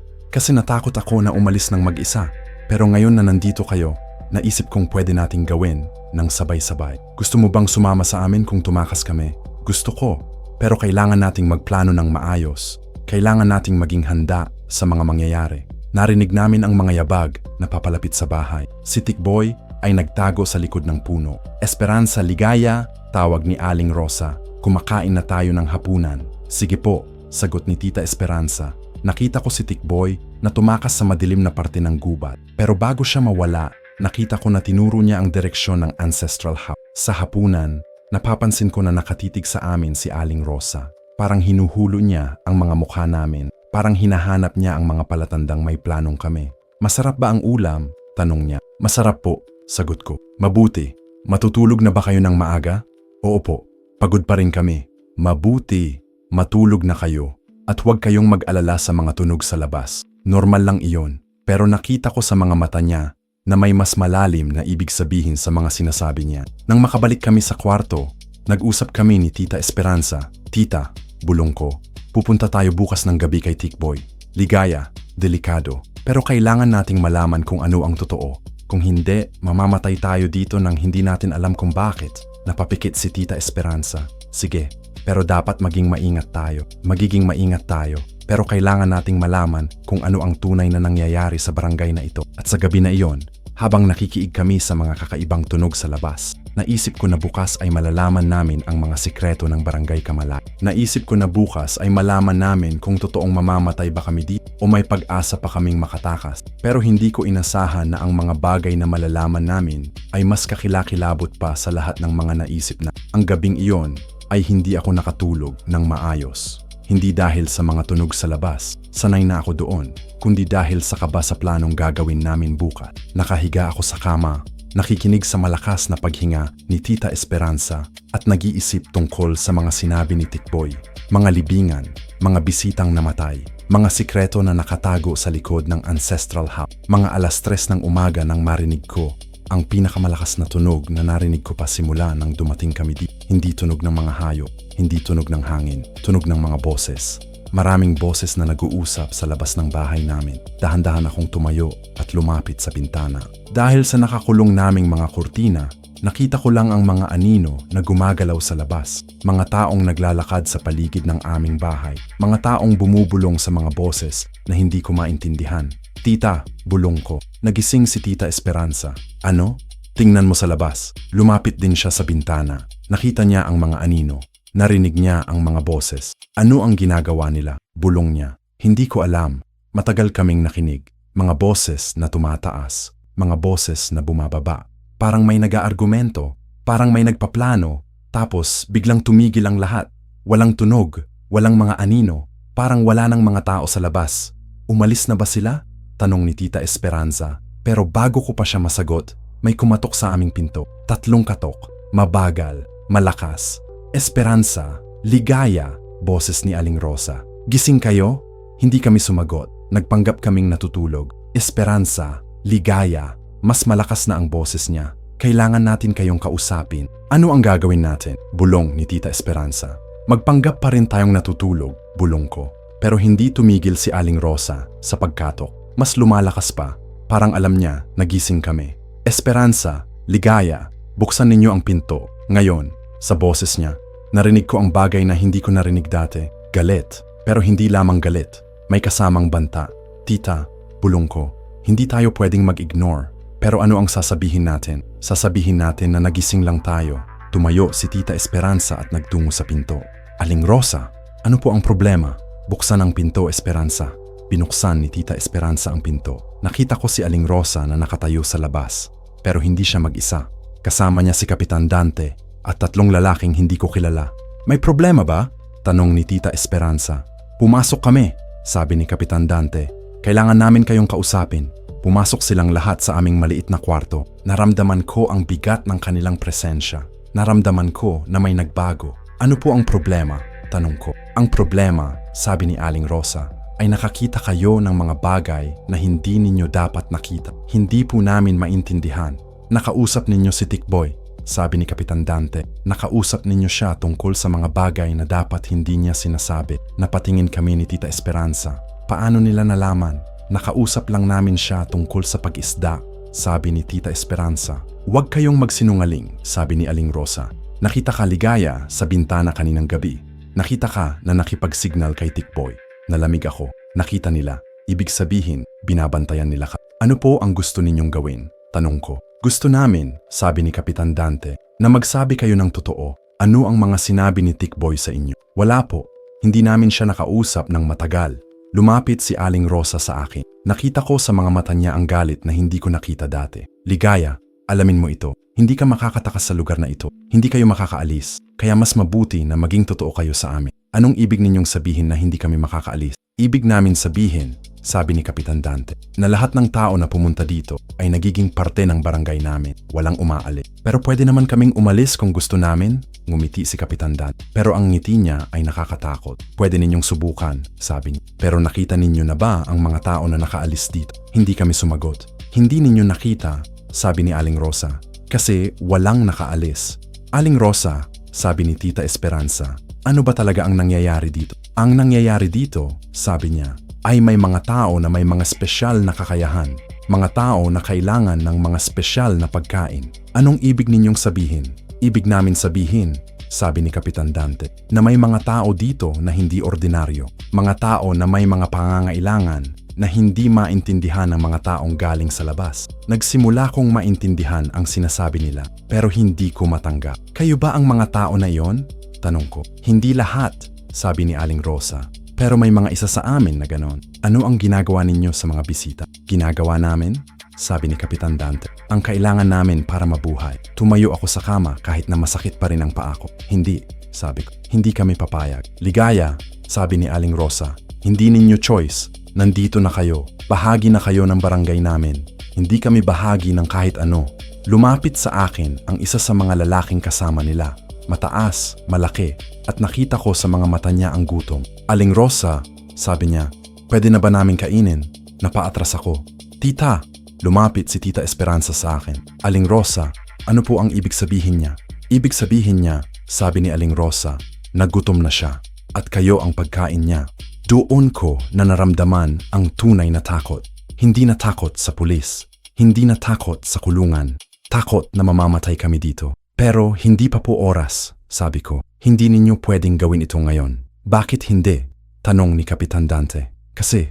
natakot ako na umalis ng mag-isa. Pero ngayon na nandito kayo, naisip kong pwede nating gawin ng sabay-sabay. Gusto mo bang sumama sa amin kung tumakas kami? Gusto ko, pero kailangan nating magplano ng maayos. Kailangan nating maging handa sa mga mangyayari. Narinig namin ang mga yabag na papalapit sa bahay. Si Tikboy ay nagtago sa likod ng puno. Esperanza, Ligaya, tawag ni Aling Rosa. Kumakain na tayo ng hapunan. Sige po, sagot ni Tita Esperanza. Nakita ko si Tikboy na tumakas sa madilim na parte ng gubat. Pero bago siya mawala, nakita ko na tinuro niya ang direksyon ng ancestral house. Sa hapunan, napapansin ko na nakatitig sa amin si Aling Rosa. Parang hinuhulo niya ang mga mukha namin. Parang hinahanap niya ang mga palatandang may planong kami. Masarap ba ang ulam? Tanong niya. Masarap po, Sagot ko. Mabuti. Matutulog na ba kayo ng maaga? Oo po. Pagod pa rin kami. Mabuti. Matulog na kayo. At huwag kayong mag-alala sa mga tunog sa labas. Normal lang iyon. Pero nakita ko sa mga mata niya na may mas malalim na ibig sabihin sa mga sinasabi niya. Nang makabalik kami sa kwarto, nag-usap kami ni Tita Esperanza. Tita, bulong ko, pupunta tayo bukas ng gabi kay Tikboy. Ligaya, delikado. Pero kailangan nating malaman kung ano ang totoo. Kung hindi, mamamatay tayo dito nang hindi natin alam kung bakit. Napapikit si Tita Esperanza. Sige, pero dapat maging maingat tayo. Magiging maingat tayo. Pero kailangan nating malaman kung ano ang tunay na nangyayari sa barangay na ito. At sa gabi na iyon, habang nakikiig kami sa mga kakaibang tunog sa labas, naisip ko na bukas ay malalaman namin ang mga sikreto ng Barangay Kamalay. Naisip ko na bukas ay malaman namin kung totoong mamamatay ba kami dito o may pag-asa pa kaming makatakas. Pero hindi ko inasahan na ang mga bagay na malalaman namin ay mas kakilakilabot pa sa lahat ng mga naisip na. Ang gabing iyon ay hindi ako nakatulog ng maayos. Hindi dahil sa mga tunog sa labas, sanay na ako doon, kundi dahil sa kaba sa planong gagawin namin bukas. Nakahiga ako sa kama, nakikinig sa malakas na paghinga ni Tita Esperanza at nag-iisip tungkol sa mga sinabi ni Tikboy, mga libingan, mga bisitang namatay, mga sikreto na nakatago sa likod ng ancestral house. Mga 3:00 ng umaga nang marinig ko ang pinakamalakas na tunog na narinig ko pa simula nang dumating kami dito. Hindi tunog ng mga hayop, hindi tunog ng hangin, tunog ng mga boses. Maraming boses na nag-uusap sa labas ng bahay namin. Dahan-dahan akong tumayo at lumapit sa bintana. Dahil sa nakakulong naming mga kurtina, nakita ko lang ang mga anino na gumagalaw sa labas. Mga taong naglalakad sa paligid ng aming bahay. Mga taong bumubulong sa mga boses na hindi ko maintindihan. Tita, bulong ko. Nagising si Tita Esperanza. Ano? Tingnan mo sa labas. Lumapit din siya sa bintana. Nakita niya ang mga anino. Narinig niya ang mga boses. Ano ang ginagawa nila? Bulong niya. Hindi ko alam. Matagal kaming nakinig. Mga boses na tumataas. Mga boses na bumababa. Parang may nag-aargumento. Parang may nagpaplano. Tapos biglang tumigil ang lahat. Walang tunog. Walang mga anino. Parang wala ng mga tao sa labas. Umalis na ba sila? Tanong ni Tita Esperanza. Pero bago ko pa siya masagot, may kumatok sa aming pinto. 3 katok. Mabagal. Malakas. Esperanza. Ligaya. Boses ni Aling Rosa. Gising kayo? Hindi kami sumagot. Nagpanggap kaming natutulog. Esperanza. Ligaya. Mas malakas na ang boses niya. Kailangan natin kayong kausapin. Ano ang gagawin natin? Bulong ni Tita Esperanza. Magpanggap pa rin tayong natutulog, bulong ko. Pero hindi tumigil si Aling Rosa sa pagkatok. Mas lumalakas pa. Parang alam niya, nagising kami. Esperanza, Ligaya, buksan ninyo ang pinto. Ngayon, sa boses niya, narinig ko ang bagay na hindi ko narinig dati. Galit, pero hindi lamang galit. May kasamang banta. Tita, bulong ko, hindi tayo pwedeng mag-ignore. Pero ano ang sasabihin natin? Sasabihin natin na nagising lang tayo. Tumayo si Tita Esperanza at nagtungo sa pinto. Aling Rosa, ano po ang problema? Buksan ang pinto, Esperanza. Binuksan ni Tita Esperanza ang pinto. Nakita ko si Aling Rosa na nakatayo sa labas. Pero hindi siya mag-isa. Kasama niya si Kapitan Dante at 3 lalaking hindi ko kilala. May problema ba? Tanong ni Tita Esperanza. Pumasok kami, sabi ni Kapitan Dante. Kailangan namin kayong kausapin. Pumasok silang lahat sa aming maliit na kwarto. Naramdaman ko ang bigat ng kanilang presensya. Naramdaman ko na may nagbago. Ano po ang problema? Tanong ko. Ang problema, sabi ni Aling Rosa, ay nakakita kayo ng mga bagay na hindi ninyo dapat nakita. Hindi po namin maintindihan. Nakausap ninyo si Tikboy, sabi ni Kapitan Dante. Nakausap ninyo siya tungkol sa mga bagay na dapat hindi niya sinasabi. Napatingin kami ni Tita Esperanza. Paano nila nalaman? Nakausap lang namin siya tungkol sa pag-isda, sabi ni Tita Esperanza. Huwag kayong magsinungaling, sabi ni Aling Rosa. Nakita ka, Ligaya, sa bintana kaninang gabi. Nakita ka na nakipag-signal kay Tikboy. Nalamig ako. Nakita nila. Ibig sabihin, binabantayan nila ka. Ano po ang gusto ninyong gawin? Tanong ko. Gusto namin, sabi ni Kapitan Dante, na magsabi kayo ng totoo. Ano ang mga sinabi ni Tikboy sa inyo? Wala po. Hindi namin siya nakausap ng matagal. Lumapit si Aling Rosa sa akin. Nakita ko sa mga mata niya ang galit na hindi ko nakita dati. Ligaya, alamin mo ito. Hindi ka makakatakas sa lugar na ito. Hindi kayo makakaalis. Kaya mas mabuti na maging totoo kayo sa amin. Anong ibig ninyong sabihin na hindi kami makakaalis? Ibig namin sabihin, sabi ni Kapitan Dante, na lahat ng tao na pumunta dito ay nagiging parte ng barangay namin, walang umaalis. Pero pwede naman kaming umalis kung gusto namin, ngumiti si Kapitan Dante. Pero ang ngiti niya ay nakakatakot. Pwede ninyong subukan, sabi niya. Pero nakita ninyo na ba ang mga tao na nakaalis dito? Hindi kami sumagot. Hindi ninyo nakita, sabi ni Aling Rosa, kasi walang nakaalis. Aling Rosa, sabi ni Tita Esperanza, ano ba talaga ang nangyayari dito? Ang nangyayari dito, sabi niya, ay may mga tao na may mga espesyal na kakayahan. Mga tao na kailangan ng mga espesyal na pagkain. Anong ibig ninyong sabihin? Ibig namin sabihin, sabi ni Kapitan Dante, na may mga tao dito na hindi ordinaryo. Mga tao na may mga pangangailangan na hindi maintindihan ng mga taong galing sa labas. Nagsimula kong maintindihan ang sinasabi nila, pero hindi ko matanggap. Kayo ba ang mga tao na iyon? Tanong ko. Hindi lahat, sabi ni Aling Rosa. Pero may mga isa sa amin na ganon. Ano ang ginagawa ninyo sa mga bisita? Ginagawa namin? Sabi ni Kapitan Dante. Ang kailangan namin para mabuhay. Tumayo ako sa kama kahit na masakit pa rin ang paa ko. Hindi, sabi ko. Hindi kami papayag. Ligaya, sabi ni Aling Rosa. Hindi ninyo choice. Nandito na kayo. Bahagi na kayo ng barangay namin. Hindi kami bahagi ng kahit ano. Lumapit sa akin ang isa sa mga lalaking kasama nila. Mataas, malaki, at nakita ko sa mga mata niya ang gutom. Aling Rosa, sabi niya, pwede na ba namin kainin? Napaatras ako. Tita, lumapit si Tita Esperanza sa akin. Aling Rosa, ano po ang ibig sabihin niya? Ibig sabihin niya, sabi ni Aling Rosa, nagutom na siya, at kayo ang pagkain niya. Doon ko na naramdaman ang tunay na takot. Hindi na takot sa pulis, hindi na takot sa kulungan, takot na mamamatay kami dito. Pero hindi pa po oras, sabi ko. Hindi ninyo pwedeng gawin ito ngayon. Bakit hindi? Tanong ni Kapitan Dante. Kasi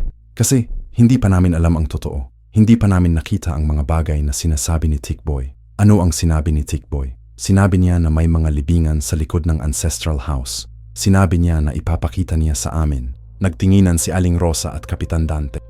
hindi pa namin alam ang totoo. Hindi pa namin nakita ang mga bagay na sinasabi ni Tikboy. Ano ang sinabi ni Tikboy? Sinabi niya na may mga libingan sa likod ng ancestral house. Sinabi niya na ipapakita niya sa amin. Nagtinginan si Aling Rosa at Kapitan Dante.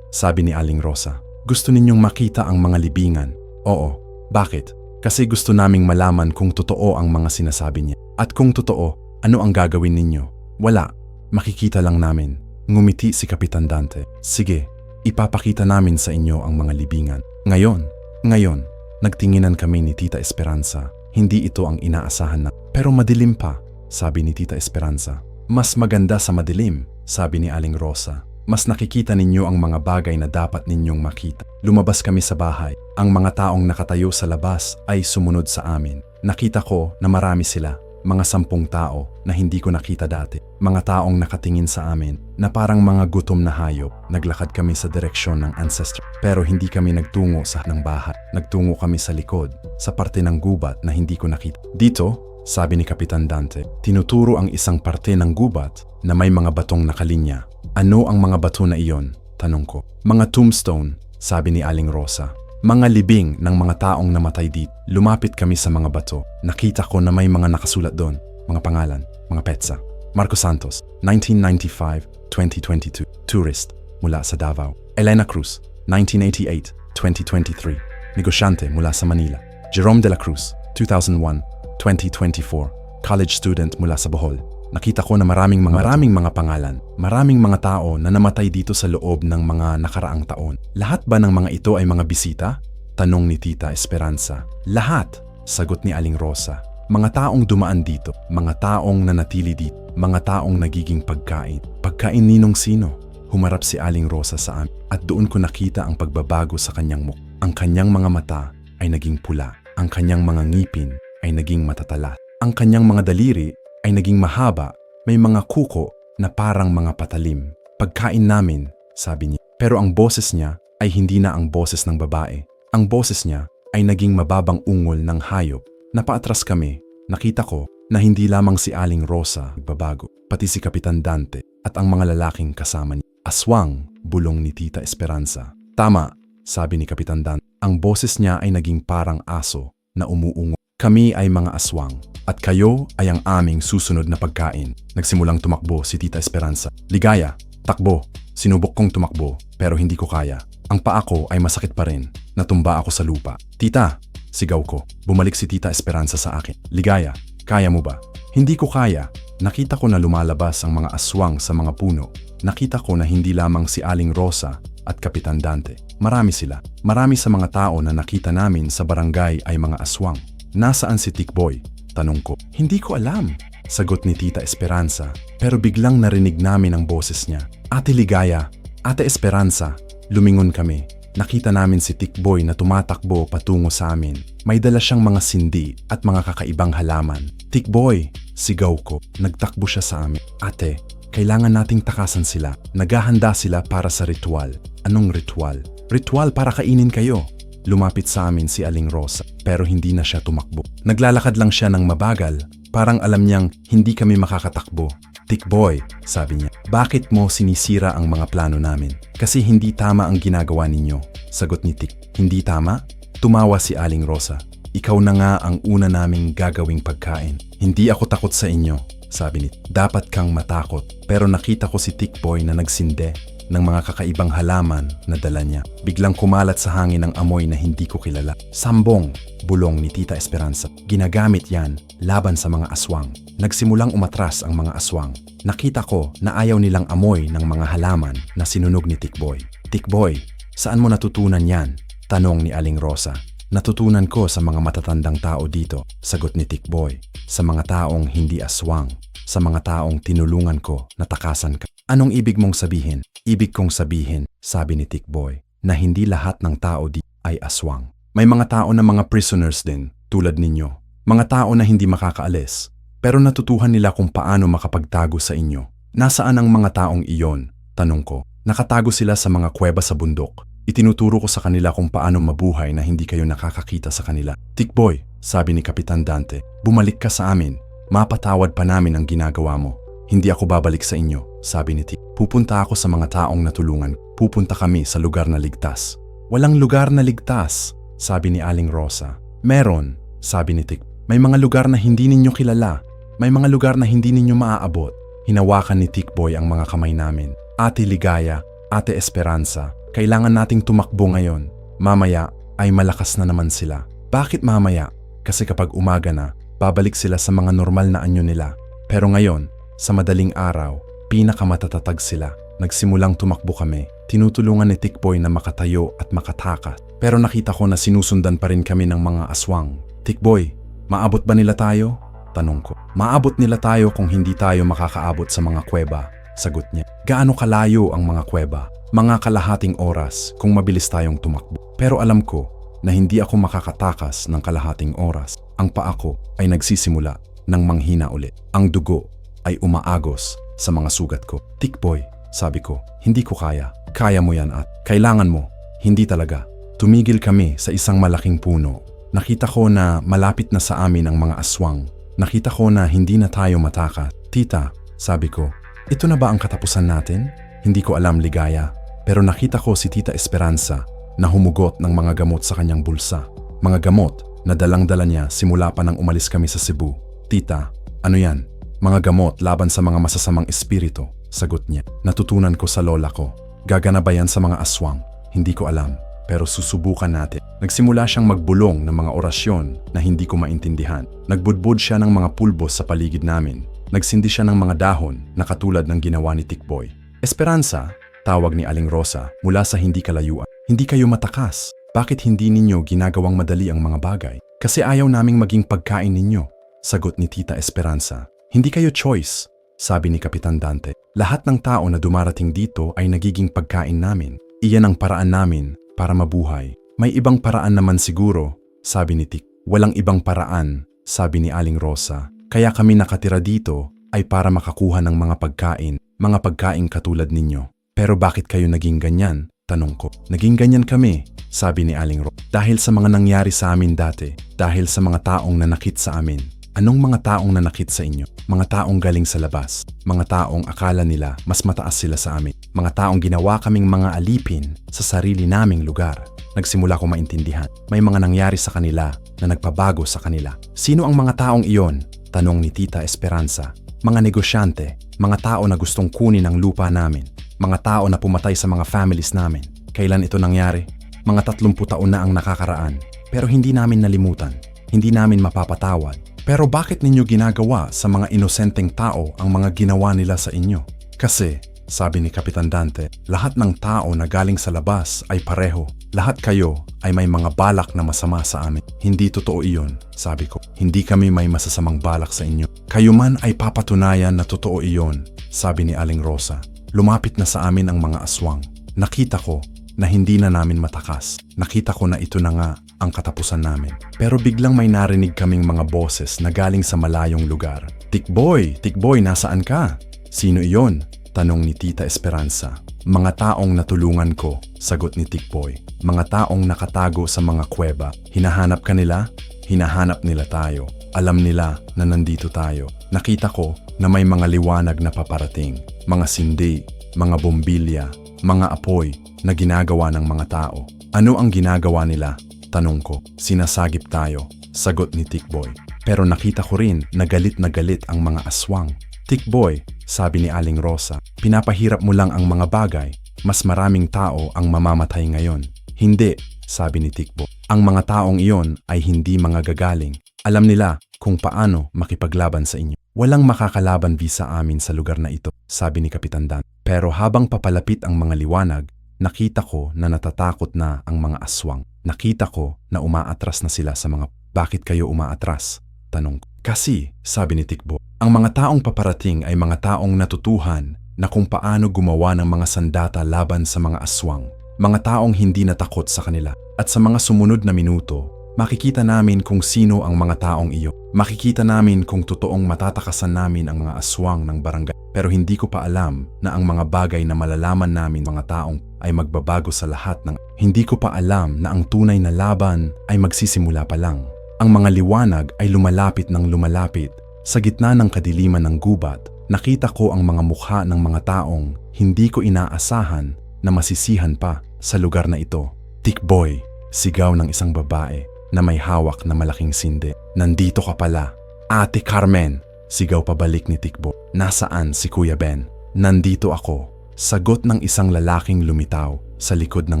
Sabi ni Aling Rosa. Gusto ninyong makita ang mga libingan? Oo. Bakit? Kasi gusto naming malaman kung totoo ang mga sinasabi niya. At kung totoo, ano ang gagawin ninyo? Wala. Makikita lang namin. Ngumiti si Kapitan Dante. Sige, ipapakita namin sa inyo ang mga libingan. Ngayon, nagtinginan kami ni Tita Esperanza. Hindi ito ang inaasahan na. Pero madilim pa, sabi ni Tita Esperanza. Mas maganda sa madilim, sabi ni Aling Rosa. Mas nakikita ninyo ang mga bagay na dapat ninyong makita. Lumabas kami sa bahay. Ang mga taong nakatayo sa labas ay sumunod sa amin. Nakita ko na marami sila, mga 10 tao na hindi ko nakita dati. Mga taong nakatingin sa amin na parang mga gutom na hayop. Naglakad kami sa direksyon ng ancestor. Pero hindi kami nagtungo sa ng bahay. Nagtungo kami sa likod, sa parte ng gubat na hindi ko nakita. Dito, sabi ni Kapitan Dante, tinuturo ang isang parte ng gubat na may mga batong nakalinya. Ano ang mga bato na iyon? Tanong ko. Mga tombstone, sabi ni Aling Rosa. Mga libing ng mga taong namatay dito. Lumapit kami sa mga bato. Nakita ko na may mga nakasulat doon. Mga pangalan, mga petsa. Marco Santos, 1995-2022. Tourist, mula sa Davao. Elena Cruz, 1988-2023. Negosyante mula sa Manila. Jerome de la Cruz, 2001-2024. College student mula sa Bohol. Nakita ko na maraming mga pangalan, maraming mga tao na namatay dito sa loob ng mga nakaraang taon. Lahat ba ng mga ito ay mga bisita? Tanong ni Tita Esperanza. Lahat, sagot ni Aling Rosa. Mga taong dumaan dito, mga taong nanatili dito, mga taong nagiging pagkain. Pagkain ninong sino? Humarap si Aling Rosa sa amin at doon ko nakita ang pagbabago sa kanyang mukha. Ang kanyang mga mata ay naging pula. Ang kanyang mga ngipin ay naging matatalas. Ang kanyang mga daliri ay naging mahaba, may mga kuko na parang mga patalim. Pagkain namin, sabi niya. Pero ang boses niya ay hindi na ang boses ng babae. Ang boses niya ay naging mababang ungol ng hayop. Napaatras kami, nakita ko na hindi lamang si Aling Rosa nagbabago, pati si Kapitan Dante at ang mga lalaking kasama niya. Aswang, bulong ni Tita Esperanza. Tama, sabi ni Kapitan Dante. Ang boses niya ay naging parang aso na umuungo. Kami ay mga aswang at kayo ay ang aming susunod na pagkain. Nagsimulang tumakbo si Tita Esperanza. Ligaya, takbo. Sinubok kong tumakbo pero hindi ko kaya. Ang paa ko ay masakit pa rin. Natumba ako sa lupa. Tita, sigaw ko. Bumalik si Tita Esperanza sa akin. Ligaya, kaya mo ba? Hindi ko kaya. Nakita ko na lumalabas ang mga aswang sa mga puno. Nakita ko na hindi lamang si Aling Rosa at Kapitan Dante. Marami sila. Marami sa mga tao na nakita namin sa barangay ay mga aswang. Nasaan si Tikboy? Tanong ko. Hindi ko alam. Sagot ni Tita Esperanza. Pero biglang narinig namin ang boses niya. Ate Ligaya, Ate Esperanza. Lumingon kami. Nakita namin si Tikboy na tumatakbo patungo sa amin. May dala siyang mga sindi at mga kakaibang halaman. Tikboy! Sigaw ko. Nagtakbo siya sa amin. Ate, kailangan nating takasan sila. Naghahanda sila para sa ritual. Anong ritual? Ritual para kainin kayo. Lumapit sa amin si Aling Rosa, pero hindi na siya tumakbo. Naglalakad lang siya ng mabagal. Parang alam niyang hindi kami makakatakbo. Tikboy, sabi niya, bakit mo sinisira ang mga plano namin? Kasi hindi tama ang ginagawa ninyo. Sagot ni Tik. Hindi tama? Tumawa si Aling Rosa. Ikaw na nga ang una naming gagawing pagkain. Hindi ako takot sa inyo, sabi ni. Dapat kang matakot. Pero nakita ko si Tikboy na nagsinde ng mga kakaibang halaman na dala niya. Biglang kumalat sa hangin ang amoy na hindi ko kilala. Sambong, bulong ni Tita Esperanza. Ginagamit yan laban sa mga aswang. Nagsimulang umatras ang mga aswang. Nakita ko na ayaw nilang amoy ng mga halaman na sinunog ni Tikboy. Tikboy, saan mo natutunan yan? Tanong ni Aling Rosa. Natutunan ko sa mga matatandang tao dito, sagot ni Tikboy. Sa mga taong hindi aswang. Sa mga taong tinulungan ko na takasan ka. Anong ibig mong sabihin? Ibig kong sabihin, sabi ni Tikboy, na hindi lahat ng tao di ay aswang. May mga tao na mga prisoners din, tulad ninyo. Mga tao na hindi makakaalis. Pero natutuhan nila kung paano makapagtago sa inyo. Nasaan ang mga taong iyon? Tanong ko. Nakatago sila sa mga kuweba sa bundok. Itinuturo ko sa kanila kung paano mabuhay na hindi kayo nakakakita sa kanila. Tikboy, sabi ni Kapitan Dante, bumalik ka sa amin. Mapatawad pa namin ang ginagawa mo. Hindi ako babalik sa inyo, sabi ni Tik. Pupunta ako sa mga taong natulungan. Pupunta kami sa lugar na ligtas. Walang lugar na ligtas, sabi ni Aling Rosa. Meron, sabi ni Tik. May mga lugar na hindi ninyo kilala. May mga lugar na hindi ninyo maaabot. Hinawakan ni Tikboy ang mga kamay namin. Ate Ligaya, Ate Esperanza, kailangan nating tumakbo ngayon. Mamaya ay malakas na naman sila. Bakit mamaya? Kasi kapag umaga na, babalik sila sa mga normal na anyo nila. Pero ngayon, sa madaling araw, pinakamatatag sila. Nagsimulang tumakbo kami. Tinutulungan ni Tikboy na makatayo at makatakas. Pero nakita ko na sinusundan pa rin kami ng mga aswang. Tikboy, maabot ba nila tayo? Tanong ko. Maabot nila tayo kung hindi tayo makakaabot sa mga kuweba, sagot niya. Gaano kalayo ang mga kuweba? Mga kalahating oras kung mabilis tayong tumakbo. Pero alam ko na hindi ako makakatakas ng kalahating oras. Ang paa ko ay nagsisimula ng manghina ulit. Ang dugo ay umaagos sa mga sugat ko. Tikboy, sabi ko, hindi ko kaya. Kaya mo yan at kailangan mo. Hindi talaga. Tumigil kami sa isang malaking puno. Nakita ko na malapit na sa amin ang mga aswang. Nakita ko na hindi na tayo matakas. Tita, sabi ko, ito na ba ang katapusan natin? Hindi ko alam, Ligaya. Pero nakita ko si Tita Esperanza na humugot ng mga gamot sa kanyang bulsa. Mga gamot na dalang-dala niya simula pa nang umalis kami sa Cebu. Tita, ano yan? Mga gamot laban sa mga masasamang espiritu, sagot niya. Natutunan ko sa lola ko. Gagana ba yan sa mga aswang? Hindi ko alam. Pero susubukan natin. Nagsimula siyang magbulong ng mga orasyon na hindi ko maintindihan. Nagbudbud siya ng mga pulbos sa paligid namin. Nagsindi siya ng mga dahon na katulad ng ginawa ni Tikboy. Esperanza, tawag ni Aling Rosa mula sa hindi kalayuan. Hindi kayo matakas. Bakit hindi ninyo ginagawang madali ang mga bagay? Kasi ayaw naming maging pagkain ninyo, sagot ni Tita Esperanza. Hindi kayo choice, sabi ni Kapitan Dante. Lahat ng tao na dumarating dito ay nagiging pagkain namin. Iyan ang paraan namin para mabuhay. May ibang paraan naman siguro, sabi ni Tik. Walang ibang paraan, sabi ni Aling Rosa. Kaya kami nakatira dito ay para makakuha ng mga pagkain katulad ninyo. Pero bakit kayo naging ganyan? Tanong ko. Naging ganyan kami, sabi ni Aling Rosa. Dahil sa mga nangyari sa amin dati, dahil sa mga taong nanakit sa amin. Anong mga taong nanakit sa inyo? Mga taong galing sa labas. Mga taong akala nila mas mataas sila sa amin. Mga taong ginawa kaming mga alipin sa sarili naming lugar. Nagsimula ko maintindihan. May mga nangyari sa kanila na nagpabago sa kanila. Sino ang mga taong iyon? Tanong ni Tita Esperanza. Mga negosyante, mga tao na gustong kunin ang lupa namin. Mga tao na pumatay sa mga families namin. Kailan ito nangyari? Mga 30 taon na ang nakakaraan. Pero hindi namin nalimutan. Hindi namin mapapatawad. Pero bakit ninyo ginagawa sa mga inosenteng tao ang mga ginawa nila sa inyo? Kasi, sabi ni Kapitan Dante, lahat ng tao na galing sa labas ay pareho. Lahat kayo ay may mga balak na masama sa amin. Hindi totoo iyon, sabi ko. Hindi kami may masasamang balak sa inyo. Kayo man ay papatunayan na totoo iyon, sabi ni Aling Rosa. Lumapit na sa amin ang mga aswang. Nakita ko na hindi na namin matakas. Nakita ko na ito na nga ang katapusan namin. Pero biglang may narinig kaming mga boses na galing sa malayong lugar. Tikboy, nasaan ka? Sino iyon? Tanong ni Tita Esperanza. Mga taong natulungan ko, sagot ni Tikboy. Mga taong nakatago sa mga kuweba. Hinahanap ka nila? Hinahanap nila tayo. Alam nila na nandito tayo. Nakita ko na may mga liwanag na paparating. Mga sindi, mga bombilya, mga apoy na ginagawa ng mga tao. Ano ang ginagawa nila? Tanong ko. Sinasagip tayo, sagot ni Tikboy. Pero nakita ko rin na galit ang mga aswang. Tikboy, sabi ni Aling Rosa, pinapahirap mo lang ang mga bagay. Mas maraming tao ang mamamatay ngayon. Hindi, sabi ni Tikboy. Ang mga taong iyon ay hindi mga gagaling. Alam nila kung paano makipaglaban sa inyo. Walang makakalaban sa amin sa lugar na ito, sabi ni Kapitan Dan. Pero habang papalapit ang mga liwanag, nakita ko na natatakot na ang mga aswang. Nakita ko na umaatras na sila sa mga... Bakit kayo umaatras? Tanong ko. Kasi, sabi ni Tikbo, ang mga taong paparating ay mga taong natutuhan na kung paano gumawa ng mga sandata laban sa mga aswang. Mga taong hindi natakot sa kanila. At sa mga sumunod na minuto, makikita namin kung sino ang mga taong iyo. Makikita namin kung totoong matatakasan namin ang mga aswang ng barangay. Pero hindi ko pa alam na ang mga bagay na malalaman namin mga taong ay magbabago sa lahat ng... Hindi ko pa alam na ang tunay na laban ay magsisimula pa lang. Ang mga liwanag ay lumalapit ng lumalapit. Sa gitna ng kadiliman ng gubat, nakita ko ang mga mukha ng mga taong hindi ko inaasahan na masisihan pa sa lugar na ito. Tikboy, sigaw ng isang babae na may hawak na malaking sindi. Nandito ka pala. Ate Carmen, sigaw pabalik ni Tikbo. Nasaan si Kuya Ben? Nandito ako. Sagot ng isang lalaking lumitaw sa likod ng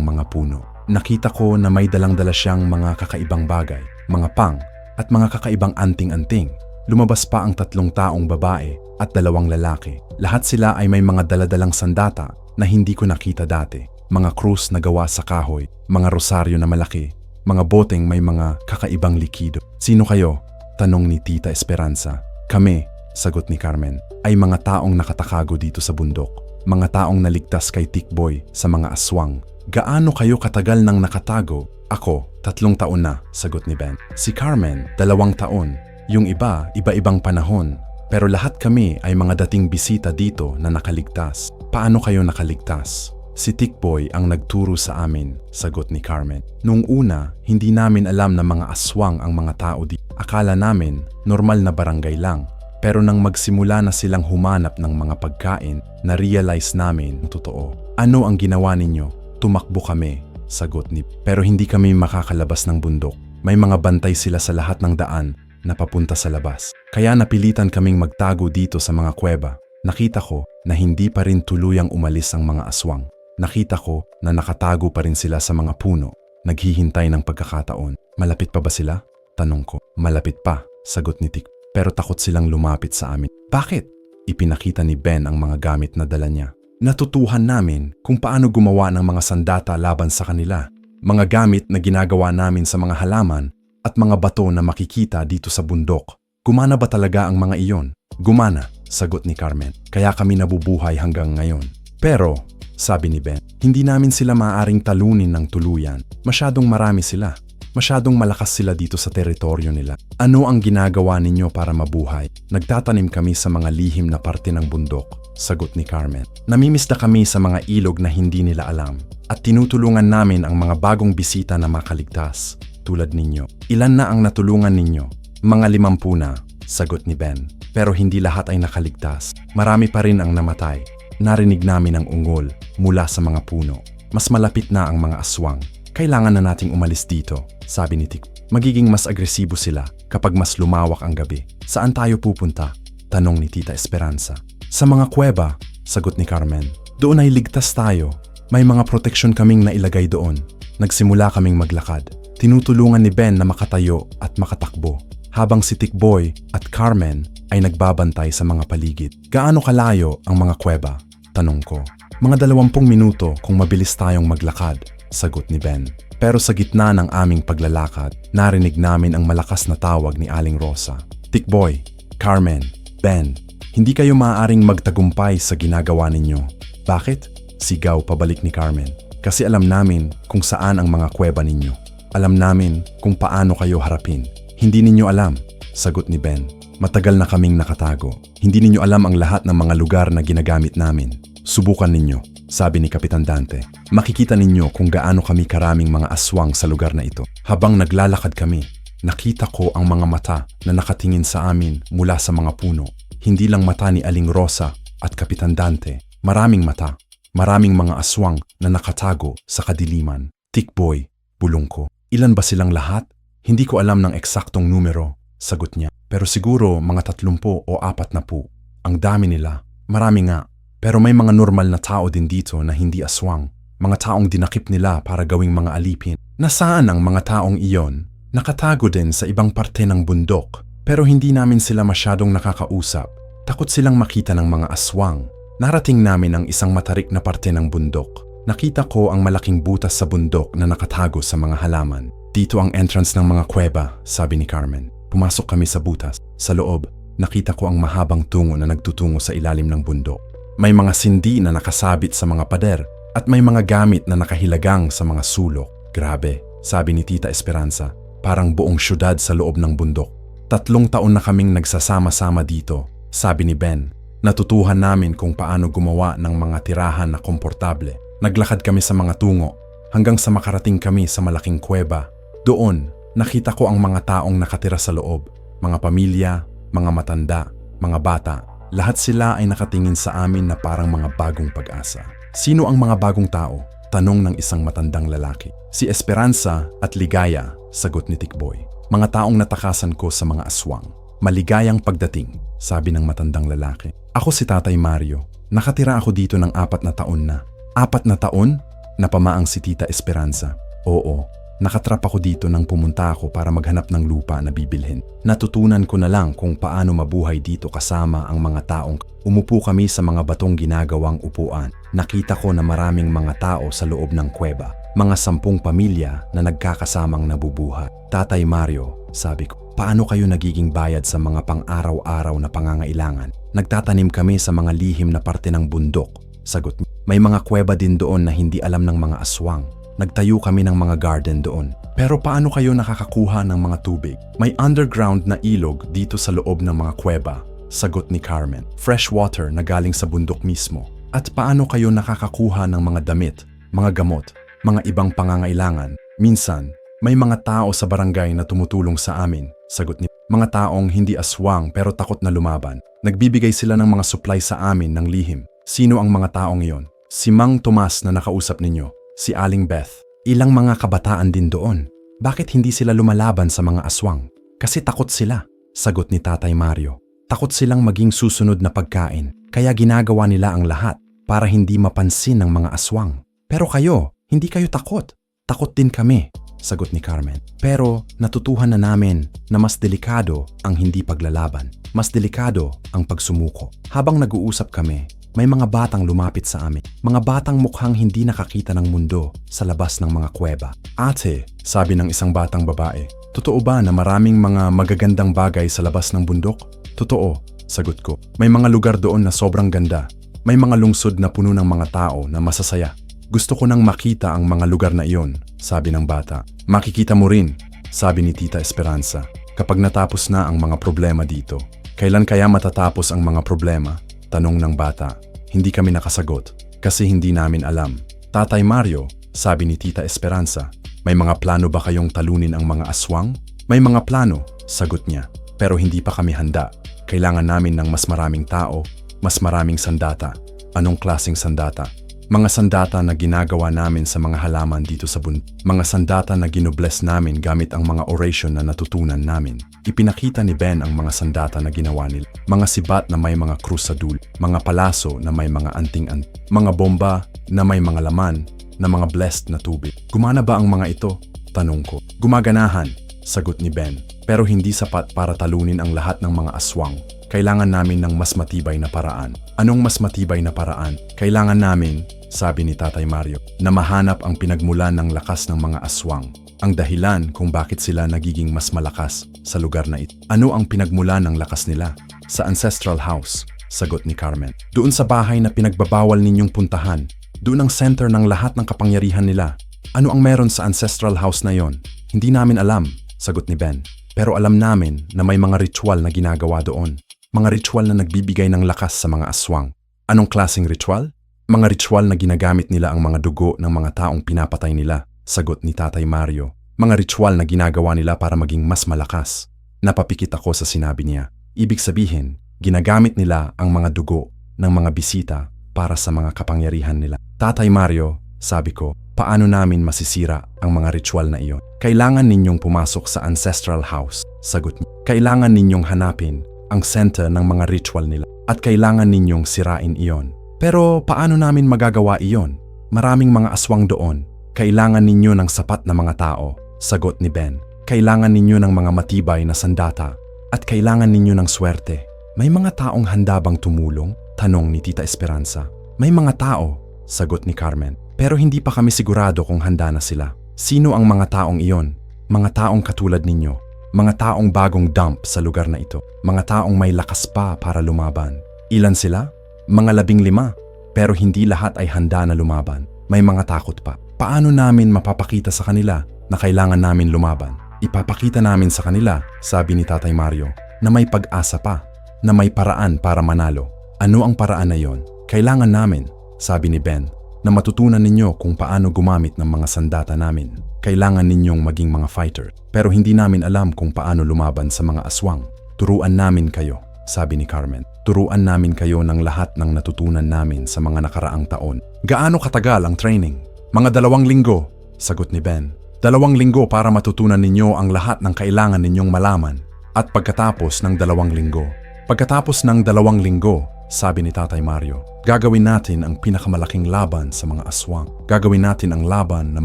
mga puno. Nakita ko na may dalang-dala siyang mga kakaibang bagay, mga pang at mga kakaibang anting-anting. Lumabas pa ang 3 taong babae at 2 lalaki. Lahat sila ay may mga daladalang sandata na hindi ko nakita dati. Mga krus na gawa sa kahoy, mga rosaryo na malaki, mga boteng may mga kakaibang likido. Sino kayo? Tanong ni Tita Esperanza. Kami, sagot ni Carmen, ay mga taong nakatakago dito sa bundok. Mga taong naligtas kay Tikboy sa mga aswang. Gaano kayo katagal nang nakatago? Ako, 3 taon na, sagot ni Ben. Si Carmen, 2 taon. Yung iba, iba-ibang panahon. Pero lahat kami ay mga dating bisita dito na nakaligtas. Paano kayo nakaligtas? Si Tikboy ang nagturo sa amin, sagot ni Carmen. Noong una, hindi namin alam na mga aswang ang mga tao dito. Akala namin, normal na barangay lang. Pero nang magsimula na silang humanap ng mga pagkain, na-realize namin totoo. Ano ang ginawa ninyo? Tumakbo kami, sagot ni. Pero hindi kami makakalabas ng bundok. May mga bantay sila sa lahat ng daan na papunta sa labas. Kaya napilitan kaming magtago dito sa mga kuweba. Nakita ko na hindi pa rin tuluyang umalis ang mga aswang. Nakita ko na nakatago pa rin sila sa mga puno, naghihintay ng pagkakataon. Malapit pa ba sila? Tanong ko. Malapit pa, sagot ni Tik. Pero takot silang lumapit sa amin. Bakit? Ipinakita ni Ben ang mga gamit na dala niya. Natutuhan namin kung paano gumawa ng mga sandata laban sa kanila. Mga gamit na ginagawa namin sa mga halaman at mga bato na makikita dito sa bundok. Gumana ba talaga ang mga iyon? Gumana, sagot ni Carmen. Kaya kami nabubuhay hanggang ngayon. Pero, sabi ni Ben, hindi namin sila maaaring talunin ng tuluyan. Masyadong marami sila. Masyadong malakas sila dito sa teritoryo nila. Ano ang ginagawa ninyo para mabuhay? Nagtatanim kami sa mga lihim na parte ng bundok, sagot ni Carmen. Namimisda kami sa mga ilog na hindi nila alam. At tinutulungan namin ang mga bagong bisita na makaligtas, tulad ninyo. Ilan na ang natulungan ninyo? Mga 50 na, sagot ni Ben. Pero hindi lahat ay nakaligtas. Marami pa rin ang namatay. Narinig namin ang ungol mula sa mga puno. Mas malapit na ang mga aswang. Kailangan na nating umalis dito, sabi ni Tik. Magiging mas agresibo sila kapag mas lumawak ang gabi. Saan tayo pupunta? Tanong ni Tita Esperanza. Sa mga kuweba, sagot ni Carmen. Doon ay ligtas tayo. May mga proteksyon kaming nailagay doon. Nagsimula kaming maglakad. Tinutulungan ni Ben na makatayo at makatakbo. habang si Tikboy at Carmen ay nagbabantay sa mga paligid. Gaano kalayo ang mga kuweba? Tanong ko. Mga 20 minuto kung mabilis tayong maglakad, sagot ni Ben. Pero sa gitna ng aming paglalakad, narinig namin ang malakas na tawag ni Aling Rosa. Tikboy, Carmen, Ben, hindi kayo maaaring magtagumpay sa ginagawa ninyo. Bakit? Sigaw pabalik ni Carmen. Kasi alam namin kung saan ang mga kuweba ninyo. Alam namin kung paano kayo harapin. Hindi ninyo alam, sagot ni Ben. Matagal na kaming nakatago. Hindi ninyo alam ang lahat ng mga lugar na ginagamit namin. Subukan ninyo, sabi ni Kapitan Dante. Makikita ninyo kung gaano kami karaming mga aswang sa lugar na ito. Habang naglalakad kami, nakita ko ang mga mata na nakatingin sa amin mula sa mga puno. Hindi lang mata ni Aling Rosa at Kapitan Dante. Maraming mata. Maraming mga aswang na nakatago sa kadiliman. Tikboy, bulong ko. Ilan ba silang lahat? Hindi ko alam ng eksaktong numero, sagot niya. Pero siguro mga 30 o 40. Ang dami nila. Marami nga. Pero may mga normal na tao din dito na hindi aswang. Mga taong dinakip nila para gawing mga alipin. Nasaan ang mga taong iyon? Nakatago din sa ibang parte ng bundok. Pero hindi namin sila masyadong nakakausap. Takot silang makita ng mga aswang. Narating namin ang isang matarik na parte ng bundok. Nakita ko ang malaking butas sa bundok na nakatago sa mga halaman. Dito ang entrance ng mga kuweba, sabi ni Carmen. Pumasok kami sa butas. Sa loob, nakita ko ang mahabang tungo na nagtutungo sa ilalim ng bundok. May mga sindi na nakasabit sa mga pader at may mga gamit na nakahilagang sa mga sulok. Grabe, sabi ni Tita Esperanza. Parang buong syudad sa loob ng bundok. 3 taon na kaming nagsasama-sama dito, sabi ni Ben. Natutuhan namin kung paano gumawa ng mga tirahan na komportable. Naglakad kami sa mga tungo hanggang sa makarating kami sa malaking kuweba. Doon, nakita ko ang mga taong nakatira sa loob. Mga pamilya, mga matanda, mga bata. Lahat sila ay nakatingin sa amin na parang mga bagong pag-asa. Sino ang mga bagong tao? Tanong ng isang matandang lalaki. Si Esperanza at Ligaya, sagot ni Tikboy. Mga taong natakasan ko sa mga aswang. Maligayang pagdating, sabi ng matandang lalaki. Ako si Tatay Mario. Nakatira ako dito ng 4 na taon na. 4 na taon? Napamaang si Tita Esperanza. Oo, nakatrap ako dito nang pumunta ako para maghanap ng lupa na bibilhin. Natutunan ko na lang kung paano mabuhay dito kasama ang mga taong. Umupo kami sa mga batong ginagawang upuan. Nakita ko na maraming mga tao sa loob ng kuweba. Mga 10 pamilya na nagkakasamang nabubuhay. Tatay Mario, sabi ko, paano kayo nagiging bayad sa mga pang-araw-araw na pangangailangan? Nagtatanim kami sa mga lihim na parte ng bundok, sagot niya. May mga kuweba din doon na hindi alam ng mga aswang. Nagtayo kami ng mga garden doon. Pero paano kayo nakakakuha ng mga tubig? May underground na ilog dito sa loob ng mga kuweba, sagot ni Carmen. Fresh water na galing sa bundok mismo. At paano kayo nakakakuha ng mga damit, mga gamot, mga ibang pangangailangan? Minsan, may mga tao sa barangay na tumutulong sa amin, sagot ni. Mga taong hindi aswang pero takot na lumaban. Nagbibigay sila ng mga supply sa amin ng lihim. Sino ang mga taong iyon? Si Mang Tomas na nakausap ninyo, si Aling Beth. Ilang mga kabataan din doon. Bakit hindi sila lumalaban sa mga aswang? Kasi takot sila, sagot ni Tatay Mario. Takot silang maging susunod na pagkain, kaya ginagawa nila ang lahat para hindi mapansin ng mga aswang. Pero kayo, hindi kayo takot. Takot din kami, sagot ni Carmen. Pero natutuhan na namin na mas delikado ang hindi paglalaban. Mas delikado ang pagsumuko. Habang nag-uusap kami, may mga batang lumapit sa amin. Mga batang mukhang hindi nakakita ng mundo sa labas ng mga kuweba. Ate, sabi ng isang batang babae, totoo ba na maraming mga magagandang bagay sa labas ng bundok? Totoo, sagot ko. May mga lugar doon na sobrang ganda. May mga lungsod na puno ng mga tao na masasaya. Gusto ko nang makita ang mga lugar na iyon, sabi ng bata. Makikita mo rin, sabi ni Tita Esperanza, kapag natapos na ang mga problema dito. Kailan kaya matatapos ang mga problema? Tanong ng bata. Hindi kami nakasagot kasi hindi namin alam. Tatay Mario, sabi ni Tita Esperanza, may mga plano ba kayong talunin ang mga aswang? May mga plano, sagot niya, pero hindi pa kami handa. Kailangan namin ng mas maraming tao, mas maraming sandata. Anong klaseng sandata? Mga sandata na ginagawa namin sa mga halaman dito sa bundok. Mga sandata na ginobless namin gamit ang mga oration na natutunan namin. Ipinakita ni Ben ang mga sandata na ginawa nila. Mga sibat na may mga krus sa dulo. Mga palaso na may mga anting-anting. Mga bomba na may mga laman na mga blessed na tubig. Gumana ba ang mga ito? Tanong ko. Gumaganahan, sagot ni Ben. Pero hindi sapat para talunin ang lahat ng mga aswang. Kailangan namin ng mas matibay na paraan. Anong mas matibay na paraan? Kailangan namin, sabi ni Tatay Mario, na mahanap ang pinagmulan ng lakas ng mga aswang. Ang dahilan kung bakit sila nagiging mas malakas sa lugar na ito. Ano ang pinagmulan ng lakas nila? Sa ancestral house, sagot ni Carmen. Doon sa bahay na pinagbabawal ninyong puntahan. Doon ang center ng lahat ng kapangyarihan nila. Ano ang meron sa ancestral house na yon? Hindi namin alam, sagot ni Ben. Pero alam namin na may mga ritual na ginagawa doon. Mga ritual na nagbibigay ng lakas sa mga aswang. Anong klaseng ritual? Mga ritual na ginagamit nila ang mga dugo ng mga taong pinapatay nila, sagot ni Tatay Mario. Mga ritual na ginagawa nila para maging mas malakas. Napapikit ako sa sinabi niya. Ibig sabihin, ginagamit nila ang mga dugo ng mga bisita para sa mga kapangyarihan nila. Tatay Mario, sabi ko, paano namin masisira ang mga ritual na iyon? Kailangan ninyong pumasok sa ancestral house, sagot niya. Kailangan ninyong hanapin ang center ng mga ritual nila at kailangan ninyong sirain iyon. Pero paano namin magagawa iyon? Maraming mga aswang doon. Kailangan ninyo ng sapat na mga tao, sagot ni Ben. Kailangan ninyo ng mga matibay na sandata at kailangan ninyo ng swerte. May mga taong handa bang tumulong? Tanong ni Tita Esperanza. May mga tao, sagot ni Carmen. Pero hindi pa kami sigurado kung handa na sila. Sino ang mga taong iyon? Mga taong katulad ninyo. Mga taong bagong dump sa lugar na ito. Mga taong may lakas pa para lumaban. Ilan sila? Mga 15. Pero hindi lahat ay handa na lumaban. May mga takot pa. Paano namin mapapakita sa kanila na kailangan namin lumaban? Ipapakita namin sa kanila, sabi ni Tatay Mario, na may pag-asa pa, na may paraan para manalo. Ano ang paraan na yon? Kailangan namin, sabi ni Ben, na matutunan ninyo kung paano gumamit ng mga sandata namin. Kailangan ninyong maging mga fighter. Pero hindi namin alam kung paano lumaban sa mga aswang. Turuan namin kayo, sabi ni Carmen. Turuan namin kayo ng lahat ng natutunan namin sa mga nakaraang taon. Gaano katagal ang training? Mga 2 linggo, sagot ni Ben. 2 linggo para matutunan ninyo ang lahat ng kailangan ninyong malaman. At pagkatapos ng 2 linggo. Pagkatapos ng 2 linggo, sabi ni Tatay Mario, gagawin natin ang pinakamalaking laban sa mga aswang. Gagawin natin ang laban na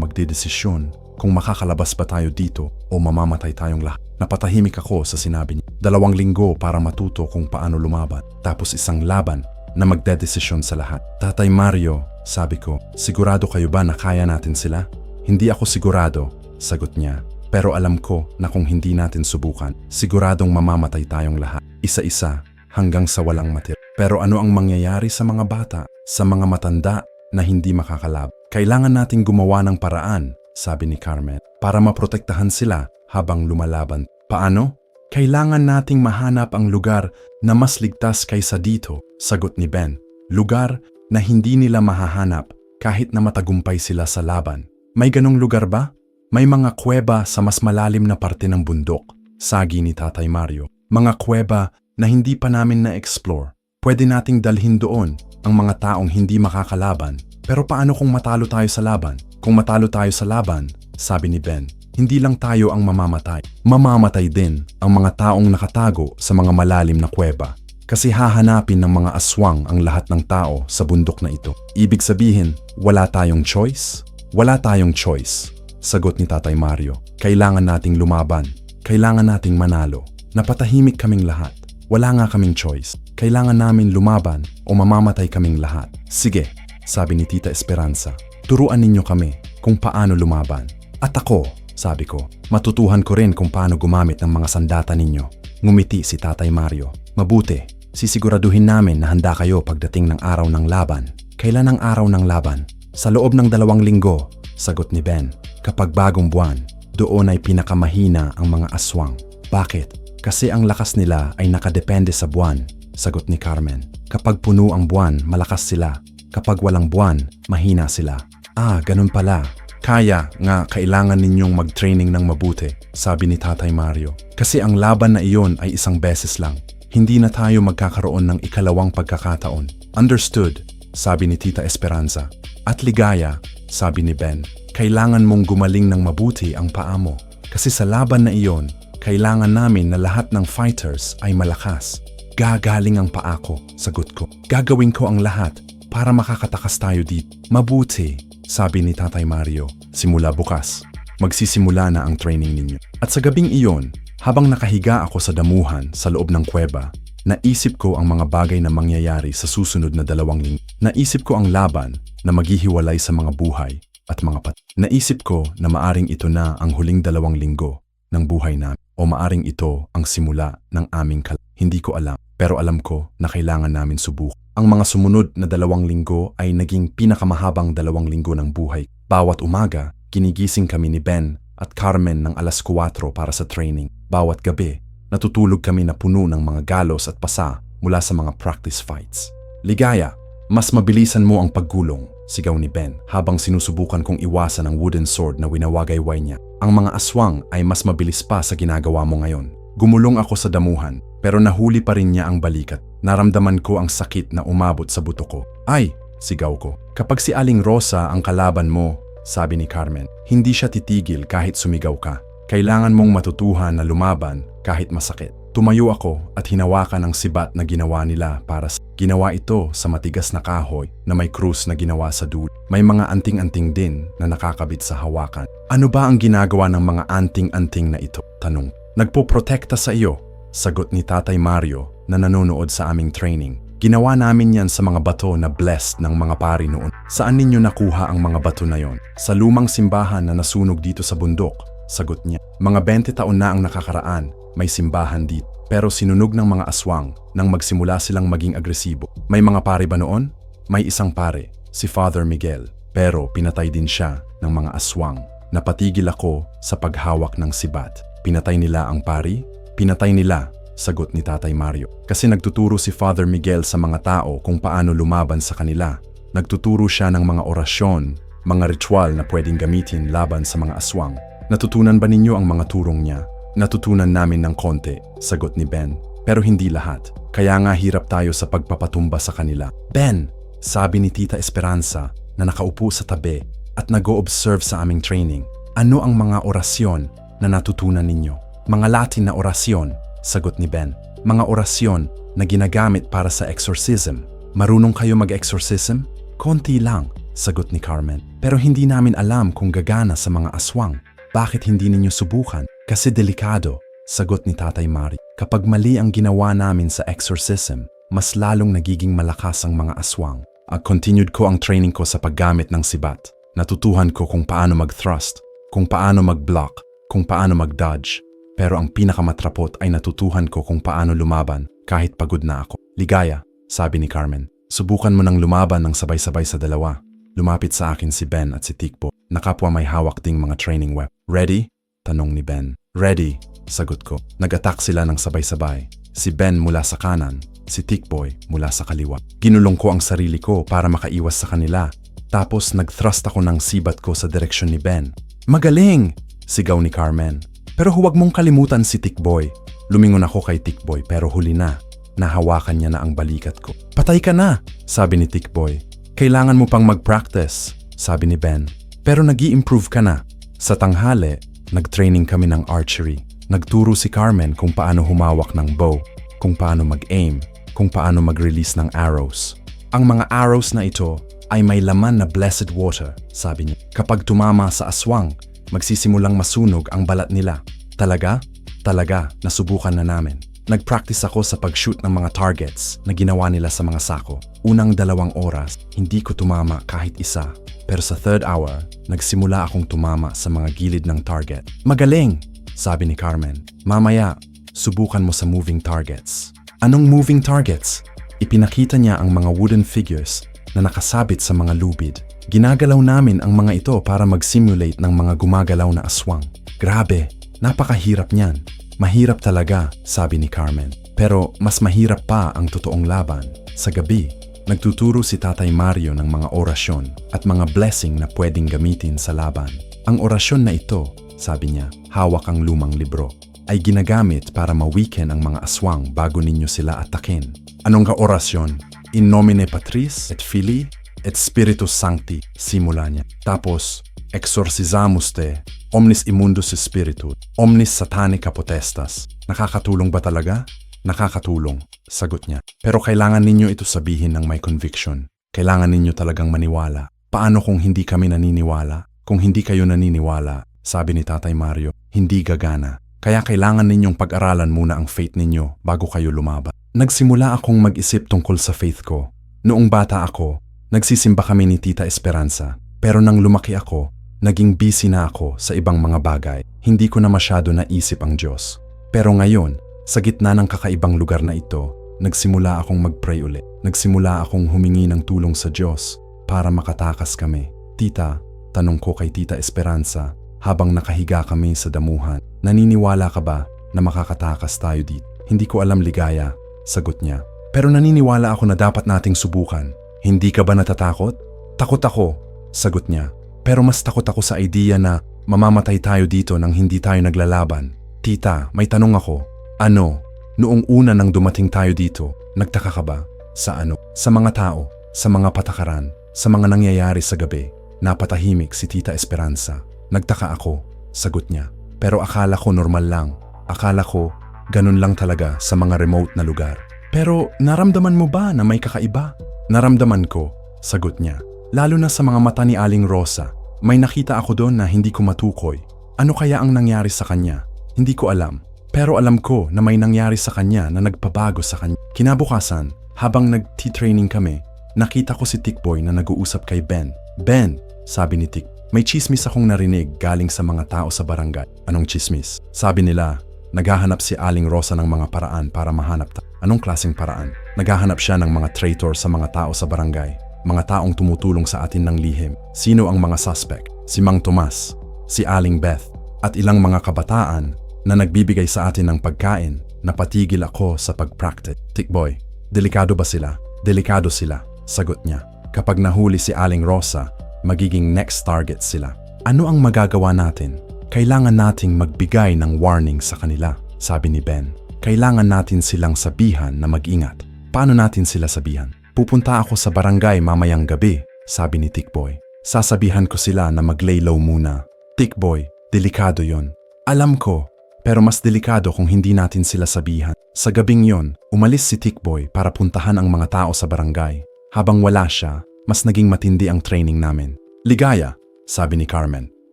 magdedesisyon kung makakalabas ba tayo dito o mamamatay tayong lahat. Napatahimik ako sa sinabi niya. 2 linggo para matuto kung paano lumaban. Tapos isang laban na magdedesisyon sa lahat. Tatay Mario, sabi ko, sigurado kayo ba na kaya natin sila? Hindi ako sigurado, sagot niya. Pero alam ko na kung hindi natin subukan, siguradong mamamatay tayong lahat. Isa-isa hanggang sa walang matira. Pero ano ang mangyayari sa mga bata, sa mga matanda na hindi makakalab? Kailangan nating gumawa ng paraan, sabi ni Carmen, para maprotektahan sila habang lumalaban. Paano? Kailangan nating mahanap ang lugar na mas ligtas kaysa dito, sagot ni Ben. Lugar na hindi nila mahahanap kahit na matagumpay sila sa laban. May ganong lugar ba? May mga kuweba sa mas malalim na parte ng bundok, sagi ni Tatay Mario. Mga kuweba na hindi pa namin na-explore. Pwede nating dalhin doon ang mga taong hindi makakalaban. Pero paano kung matalo tayo sa laban? Kung matalo tayo sa laban, sabi ni Ben, hindi lang tayo ang mamamatay. Mamamatay din ang mga taong nakatago sa mga malalim na kuweba. Kasi hahanapin ng mga aswang ang lahat ng tao sa bundok na ito. Ibig sabihin, wala tayong choice? Wala tayong choice, sagot ni Tatay Mario. Kailangan nating lumaban. Kailangan nating manalo. Napatahimik kaming lahat. Wala nga kaming choice. Kailangan namin lumaban o mamamatay kaming lahat. Sige, sabi ni Tita Esperanza. Turuan ninyo kami kung paano lumaban. At ako, sabi ko, matutuhan ko rin kung paano gumamit ng mga sandata ninyo. Ngumiti si Tatay Mario. Mabuti, sisiguraduhin namin na handa kayo pagdating ng araw ng laban. Kailan ang araw ng laban? Sa loob ng 2 linggo, sagot ni Ben. Kapag bagong buwan, doon ay pinakamahina ang mga aswang. Bakit? Kasi ang lakas nila ay nakadepende sa buwan, sagot ni Carmen. Kapag puno ang buwan, malakas sila. Kapag walang buwan, mahina sila. Ah, ganun pala. Kaya nga kailangan ninyong mag-training ng mabuti, sabi ni Tatay Mario. Kasi ang laban na iyon ay isang beses lang. Hindi na tayo magkakaroon ng ikalawang pagkakataon. Understood, sabi ni Tita Esperanza. At ligaya, sabi ni Ben, kailangan mong gumaling ng mabuti ang paa mo. Kasi sa laban na iyon, kailangan namin na lahat ng fighters ay malakas. Gagaling ang paa ko, sagot ko. Gagawin ko ang lahat para makakatakas tayo dito. Mabuti, sabi ni Tatay Mario. Simula bukas, magsisimula na ang training ninyo. At sa gabing iyon, habang nakahiga ako sa damuhan sa loob ng kuweba, naisip ko ang mga bagay na mangyayari sa susunod na 2 linggo. Naisip ko ang laban na maghihiwalay sa mga buhay at mga Naisip ko na maaring ito na ang huling 2 linggo ng buhay namin o maaring ito ang simula ng aming Hindi ko alam, pero alam ko na kailangan namin subukan. Ang mga sumunod na 2 linggo ay naging pinakamahabang 2 linggo ng buhay. Bawat umaga, ginigising kami ni Ben at Carmen ng alas 4 para sa training. Bawat gabi, natutulog kami na puno ng mga galos at pasa mula sa mga practice fights. Ligaya, mas mabilisan mo ang paggulong, sigaw ni Ben habang sinusubukan kong iwasan ang wooden sword na winawagayway niya. Ang mga aswang ay mas mabilis pa sa ginagawa mo ngayon. Gumulong ako sa damuhan pero nahuli pa rin niya ang balikat. Naramdaman ko ang sakit na umabot sa buto ko. Ay, sigaw ko. Kapag si Aling Rosa ang kalaban mo, sabi ni Carmen, hindi siya titigil kahit sumigaw ka. Kailangan mong matutuhan na lumaban kahit masakit. Tumayo ako at hinawakan ang sibat na ginawa nila para sa... Ginawa ito sa matigas na kahoy na may krus na ginawa sa dulo. May mga anting-anting din na nakakabit sa hawakan. Ano ba ang ginagawa ng mga anting-anting na ito? Tanong. Nagpoprotekta sa iyo, sagot ni Tatay Mario na nanonood sa aming training. Ginawa namin yan sa mga bato na blessed ng mga pari noon. Saan ninyo nakuha ang mga bato na yon? Sa lumang simbahan na nasunog dito sa bundok, sagot niya. Mga 20 taon na ang nakakaraan, may simbahan dito. Pero sinunog ng mga aswang nang magsimula silang maging agresibo. May mga pari ba noon? May isang pare, si Father Miguel. Pero pinatay din siya ng mga aswang. Napatigil ako sa paghawak ng sibat. Pinatay nila ang pari? Pinatay nila, sagot ni Tatay Mario. Kasi nagtuturo si Father Miguel sa mga tao kung paano lumaban sa kanila. Nagtuturo siya ng mga orasyon, mga ritual na pwedeng gamitin laban sa mga aswang. Natutunan ba ninyo ang mga turong niya? Natutunan namin ng konti, sagot ni Ben. Pero hindi lahat. Kaya nga hirap tayo sa pagpapatumba sa kanila. Ben, sabi ni Tita Esperanza na nakaupo sa tabi at nag-o-observe sa aming training. Ano ang mga orasyon na natutunan ninyo? Mga Latin na orasyon, sagot ni Ben. Mga orasyon na ginagamit para sa exorcism. Marunong kayo mag-exorcism? Konti lang, sagot ni Carmen. Pero hindi namin alam kung gagana sa mga aswang. Bakit hindi ninyo subukan? Kasi delikado, sagot ni Tatay Mari. Kapag mali ang ginawa namin sa exorcism, mas lalong nagiging malakas ang mga aswang. At continued ko ang training ko sa paggamit ng sibat. Natutuhan ko kung paano mag-thrust, kung paano mag-block, kung paano mag-dodge. Pero ang pinakamatrapot ay natutuhan ko kung paano lumaban kahit pagod na ako. Ligaya, sabi ni Carmen. Subukan mo nang lumaban ng sabay-sabay sa dalawa. Lumapit sa akin si Ben at si Tikbo. Nakapwa may hawak ding mga training weapon. Ready? Tanong ni Ben. Ready, sagot ko. Nag-attack sila ng sabay-sabay. Si Ben mula sa kanan, si Tikboy mula sa kaliwa. Ginulong ko ang sarili ko para makaiwas sa kanila. Tapos nag-thrust ako ng sibat ko sa direksyon ni Ben. Magaling! Sigaw ni Carmen. Pero huwag mong kalimutan si Tikboy. Lumingon ako kay Tikboy pero huli na. Nahawakan niya na ang balikat ko. Patay ka na, sabi ni Tikboy. Kailangan mo pang mag-practice, sabi ni Ben. Pero nag-i-improve ka na. Sa tanghali, nag-training kami ng archery. Nagturo si Carmen kung paano humawak ng bow, kung paano mag-aim, kung paano mag-release ng arrows. Ang mga arrows na ito ay may laman na blessed water, sabi niya. Kapag tumama sa aswang, magsisimulang masunog ang balat nila. Talaga? Talaga, nasubukan na namin. Nag-practice ako sa pag-shoot ng mga targets na ginawa nila sa mga sako. Unang 2 oras, hindi ko tumama kahit isa. Pero sa 3rd hour, nagsimula akong tumama sa mga gilid ng target. Magaling! Sabi ni Carmen. Mamaya, subukan mo sa moving targets. Anong moving targets? Ipinakita niya ang mga wooden figures na nakasabit sa mga lubid. Ginagalaw namin ang mga ito para mag-simulate ng mga gumagalaw na aswang. Grabe, napakahirap niyan. Mahirap talaga, sabi ni Carmen. Pero mas mahirap pa ang totoong laban. Sa gabi, nagtuturo si Tatay Mario ng mga orasyon at mga blessing na pwedeng gamitin sa laban. Ang orasyon na ito, sabi niya, hawak ang lumang libro, ay ginagamit para ma-weaken ang mga aswang bago ninyo sila atakin. Anong ka-orasyon? In nomine Patris et Filii et Spiritus Sancti, simula niya. Tapos, exorcizamus te, omnis immundus spiritu, omnis satanica potestas. Nakakatulong ba talaga? Nakakatulong, sagot niya. Pero kailangan ninyo ito sabihin ng may conviction. Kailangan ninyo talagang maniwala. Paano kung hindi kami naniniwala? Kung hindi kayo naniniwala, sabi ni Tatay Mario, hindi gagana. Kaya kailangan ninyong pag-aralan muna ang faith ninyo bago kayo lumaban. Nagsimula akong mag-isip tungkol sa faith ko. Noong bata ako, nagsisimba kami ni Tita Esperanza. Pero nang lumaki ako, naging busy na ako sa ibang mga bagay. Hindi ko na masyado naisip ang Diyos. Pero ngayon, sa gitna ng kakaibang lugar na ito, nagsimula akong mag-pray ulit. Nagsimula akong humingi ng tulong sa Diyos para makatakas kami. Tita, tanong ko kay Tita Esperanza habang nakahiga kami sa damuhan, naniniwala ka ba na makakatakas tayo dito? Hindi ko alam, Ligaya, sagot niya. Pero naniniwala ako na dapat nating subukan. Hindi ka ba natatakot? Takot ako, sagot niya. Pero mas takot ako sa idea na mamamatay tayo dito nang hindi tayo naglalaban. Tita, may tanong ako. Ano? Noong una nang dumating tayo dito, nagtaka ka ba? Sa ano? Sa mga tao, sa mga patakaran, sa mga nangyayari sa gabi. Napatahimik si Tita Esperanza. Nagtaka ako, sagot niya. Pero akala ko normal lang. Akala ko ganun lang talaga sa mga remote na lugar. Pero naramdaman mo ba na may kakaiba? Naramdaman ko, sagot niya. Lalo na sa mga mata ni Aling Rosa. May nakita ako doon na hindi ko matukoy. Ano kaya ang nangyari sa kanya? Hindi ko alam. Pero alam ko na may nangyari sa kanya na nagpabago sa kanya. Kinabukasan, habang nag-tea-training kami, nakita ko si Tikboy na nag-uusap kay Ben. Ben, sabi ni Tik, may chismis akong narinig galing sa mga tao sa barangay. Anong chismis? Sabi nila, naghahanap si Aling Rosa ng mga paraan para mahanap tayo. Anong klaseng paraan? Naghahanap siya ng mga traitor sa mga tao sa barangay. Mga taong tumutulong sa atin ng lihim. Sino ang mga suspect? Si Mang Tomas, si Aling Beth, at ilang mga kabataan na nagbibigay sa atin ng pagkain. Napatigil ako sa pag-practice. Tikboy, delikado ba sila? Delikado sila, sagot niya. Kapag nahuli si Aling Rosa, magiging next target sila. Ano ang magagawa natin? Kailangan nating magbigay ng warning sa kanila, sabi ni Ben. Kailangan natin silang sabihan na mag-ingat. Paano natin sila sabihan? Pupunta ako sa barangay mamayang gabi, sabi ni Tikboy. Sasabihan ko sila na mag-lay low muna. Tikboy, delikado yon. Alam ko, pero mas delikado kung hindi natin sila sabihan. Sa gabing yon, umalis si Tikboy para puntahan ang mga tao sa barangay. Habang wala siya, mas naging matindi ang training namin. Ligaya, sabi ni Carmen.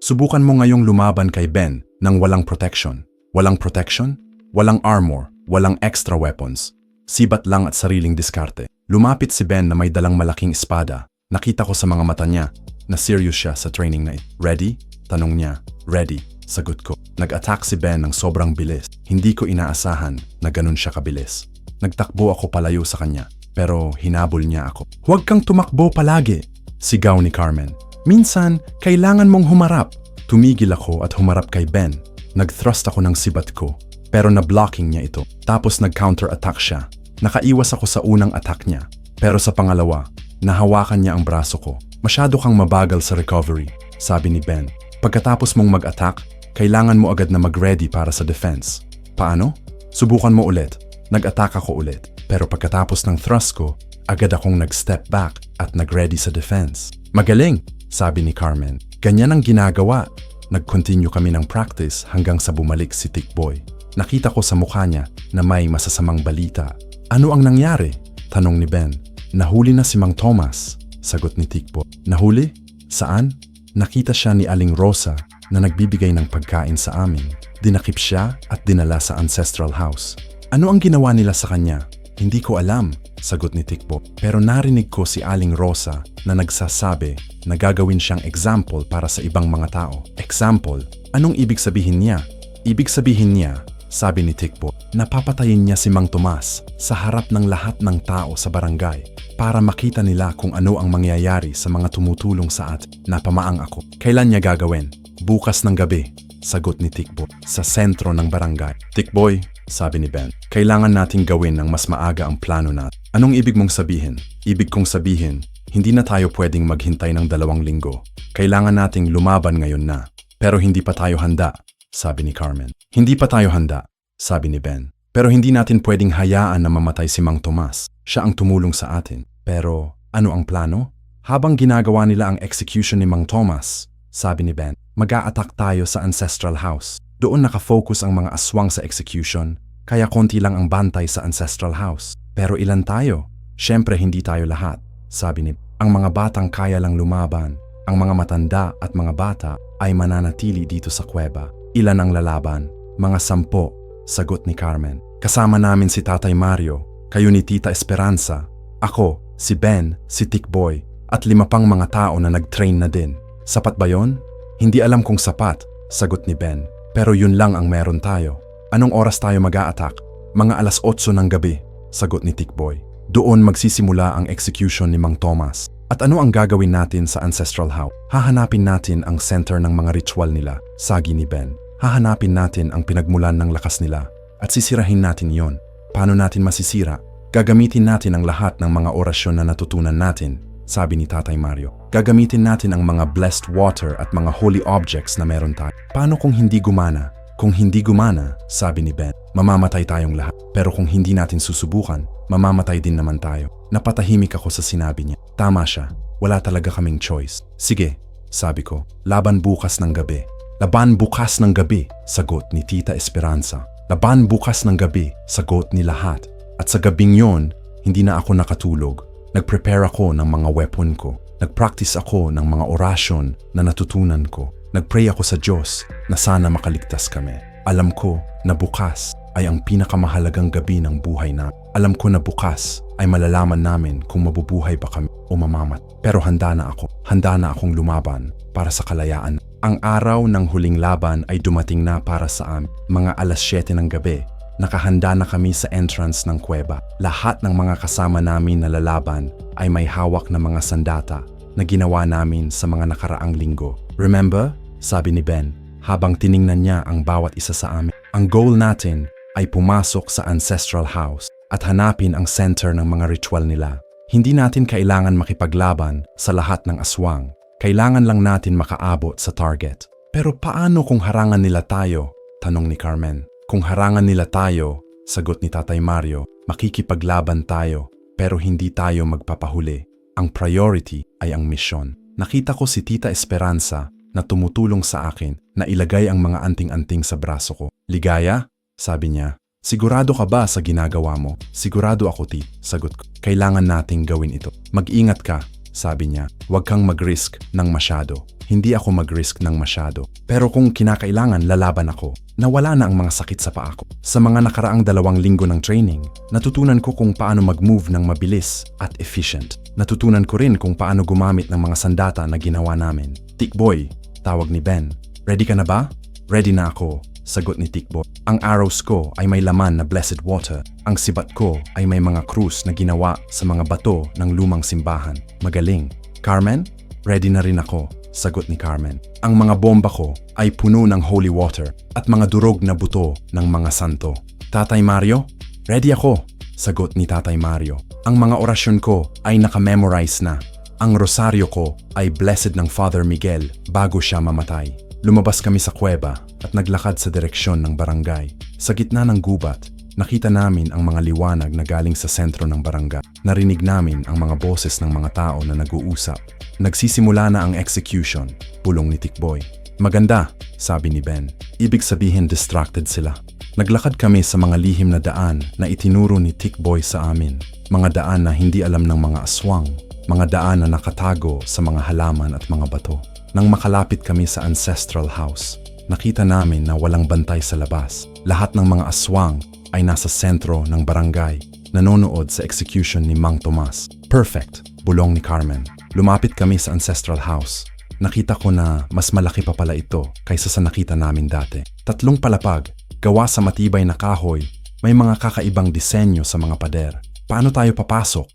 Subukan mo ngayong lumaban kay Ben nang walang protection. Walang protection? Walang armor, walang extra weapons. Sibat lang at sariling diskarte. Lumapit si Ben na may dalang malaking espada. Nakita ko sa mga mata niya na serious siya sa training na ito. Ready? Tanong niya. Ready, sagot ko. Nag-attack si Ben ng sobrang bilis. Hindi ko inaasahan na ganun siya kabilis. Nagtakbo ako palayo sa kanya, pero hinabol niya ako. Huwag kang tumakbo palagi, sigaw ni Carmen. Minsan, kailangan mong humarap. Tumigil ako at humarap kay Ben. Nag-thrust ako ng sibat ko, pero na-blocking niya ito. Tapos nag-counter-attack siya. Nakaiwas ako sa unang attack niya. Pero sa pangalawa, nahawakan niya ang braso ko. Masyado kang mabagal sa recovery, sabi ni Ben. Pagkatapos mong mag-attack, kailangan mo agad na mag-ready para sa defense. Paano? Subukan mo ulit. Nag-attack ako ulit. Pero pagkatapos ng thrust ko, agad akong nag-step back at nag-ready sa defense. Magaling, sabi ni Carmen. Ganyan ang ginagawa. Nag-continue kami ng practice hanggang sa bumalik si Tikboy. Nakita ko sa mukha niya na may masasamang balita. Ano ang nangyari? Tanong ni Ben. Nahuli na si Mang Tomas, sagot ni Tikboy. Nahuli? Saan? Nakita siya ni Aling Rosa na nagbibigay ng pagkain sa amin. Dinakip siya at dinala sa ancestral house. Ano ang ginawa nila sa kanya? Hindi ko alam, sagot ni Tikboy. Pero narinig ko si Aling Rosa na nagsasabi na gagawin siyang example para sa ibang mga tao. Example? Anong ibig sabihin niya? Ibig sabihin niya, sabi ni Tikboy, napapatayin niya si Mang Tomas sa harap ng lahat ng tao sa barangay para makita nila kung ano ang mangyayari sa mga tumutulong sa atin. Napamaang ako. Kailan niya gagawin? Bukas ng gabi, sagot ni Tikboy, sa sentro ng barangay. Tikboy, sabi ni Ben, kailangan nating gawin ng mas maaga ang plano natin. Anong ibig mong sabihin? Ibig kong sabihin, hindi na tayo pwedeng maghintay ng 2 linggo. Kailangan nating lumaban ngayon na. Pero hindi pa tayo handa, sabi ni Carmen. Hindi pa tayo handa, sabi ni Ben. Pero hindi natin pwedeng hayaan na mamatay si Mang Tomas. Siya ang tumulong sa atin. Pero ano ang plano? Habang ginagawa nila ang execution ni Mang Tomas, sabi ni Ben, mag-a-attack tayo sa ancestral house. Doon nakafocus ang mga aswang sa execution, kaya konti lang ang bantay sa ancestral house. Pero ilan tayo? Siyempre hindi tayo lahat, sabi ni. Ang mga batang kaya lang lumaban, ang mga matanda at mga bata ay mananatili dito sa kuweba. Ilan ang lalaban? Mga 10, sagot ni Carmen. Kasama namin si Tatay Mario, kayo ni Tita Esperanza, ako, si Ben, si Tikboy, at 5 pang mga tao na nag-train na din. Sapat ba yon? Hindi alam kung sapat, sagot ni Ben. Pero yun lang ang meron tayo. Anong oras tayo mag-a-attack? Mga 8:00 ng gabi, sagot ni Tikboy. Doon magsisimula ang execution ni Mang Tomas. At ano ang gagawin natin sa Ancestral House? Hahanapin natin ang center ng mga ritual nila, sagi ni Ben. Hahanapin natin ang pinagmulan ng lakas nila at sisirahin natin yon. Paano natin masisira? Gagamitin natin ang lahat ng mga orasyon na natutunan natin, sabi ni Tatay Mario. Gagamitin natin ang mga blessed water at mga holy objects na meron tayo. Paano kung hindi gumana? Kung hindi gumana, sabi ni Ben, mamamatay tayong lahat. Pero kung hindi natin susubukan, mamamatay din naman tayo. Napatahimik ako sa sinabi niya. Tama siya, wala talaga kaming choice. Sige, sabi ko, laban bukas ng gabi. Laban bukas ng gabi, sagot ni Tita Esperanza. Laban bukas ng gabi, sagot ni lahat. At sa gabing yon, hindi na ako nakatulog. Nag-prepare ako ng mga weapon ko. Nag-practice ako ng mga orasyon na natutunan ko. Nag-pray ako sa Diyos na sana makaligtas kami. Alam ko na bukas ay ang pinakamahalagang gabi ng buhay na. Alam ko na bukas ay malalaman namin kung mabubuhay ba kami o mamamat. Pero handa na ako. Handa na akong lumaban para sa kalayaan. Ang araw ng huling laban ay dumating na para sa amin. Mga 7:00 ng gabi, nakahanda na kami sa entrance ng kuweba. Lahat ng mga kasama namin na lalaban ay may hawak na mga sandata na ginawa namin sa mga nakaraang linggo. Remember? Sabi ni Ben habang tiningnan niya ang bawat isa sa amin. Ang goal natin ay pumasok sa Ancestral House at hanapin ang center ng mga ritual nila. Hindi natin kailangan makipaglaban sa lahat ng aswang. Kailangan lang natin makaabot sa target. Pero paano kung harangan nila tayo? Tanong ni Carmen. Kung harangan nila tayo, sagot ni Tatay Mario, makikipaglaban tayo pero hindi tayo magpapahuli. Ang priority ay ang misyon. Nakita ko si Tita Esperanza na tumutulong sa akin na ilagay ang mga anting-anting sa braso ko. Ligaya? Sabi niya. Sigurado ka ba sa ginagawa mo? Sigurado ako, Ti. Sagot ko. Kailangan nating gawin ito. Mag-ingat ka, sabi niya. Huwag kang mag-risk ng masyado. Hindi ako mag-risk ng masyado. Pero kung kinakailangan, lalaban ako. Nawala na ang mga sakit sa paa ko. Sa mga nakaraang 2 linggo ng training, natutunan ko kung paano mag-move ng mabilis at efficient. Natutunan ko rin kung paano gumamit ng mga sandata na ginawa namin. Tikboy, tawag ni Ben. Ready ka na ba? Ready na ako, sagot ni Tikboy. Ang arrows ko ay may laman na blessed water. Ang sibat ko ay may mga krus na ginawa sa mga bato ng lumang simbahan. Magaling. Carmen? Ready na rin ako, sagot ni Carmen. Ang mga bomba ko ay puno ng holy water at mga durog na buto ng mga santo. Tatay Mario? Ready ako, sagot ni Tatay Mario. Ang mga orasyon ko ay nakamemorize na. Ang rosaryo ko ay blessed ng Father Miguel bago siya mamatay. Lumabas kami sa kuweba at naglakad sa direksyon ng barangay. Sa gitna ng gubat, nakita namin ang mga liwanag na galing sa sentro ng barangay. Narinig namin ang mga boses ng mga tao na nag-uusap. Nagsisimula na ang execution, pulong ni Tikboy. Maganda, sabi ni Ben. Ibig sabihin distracted sila. Naglakad kami sa mga lihim na daan na itinuro ni Tikboy sa amin. Mga daan na hindi alam ng mga aswang. Mga daan na nakatago sa mga halaman at mga bato. Nang makalapit kami sa Ancestral House, nakita namin na walang bantay sa labas. Lahat ng mga aswang ay nasa sentro ng barangay, nanonood sa execution ni Mang Tomas. Perfect, bulong ni Carmen. Lumapit kami sa Ancestral House. Nakita ko na mas malaki pa pala ito kaysa sa nakita namin dati. 3 palapag, gawa sa matibay na kahoy, may mga kakaibang disenyo sa mga pader. Paano tayo papasok?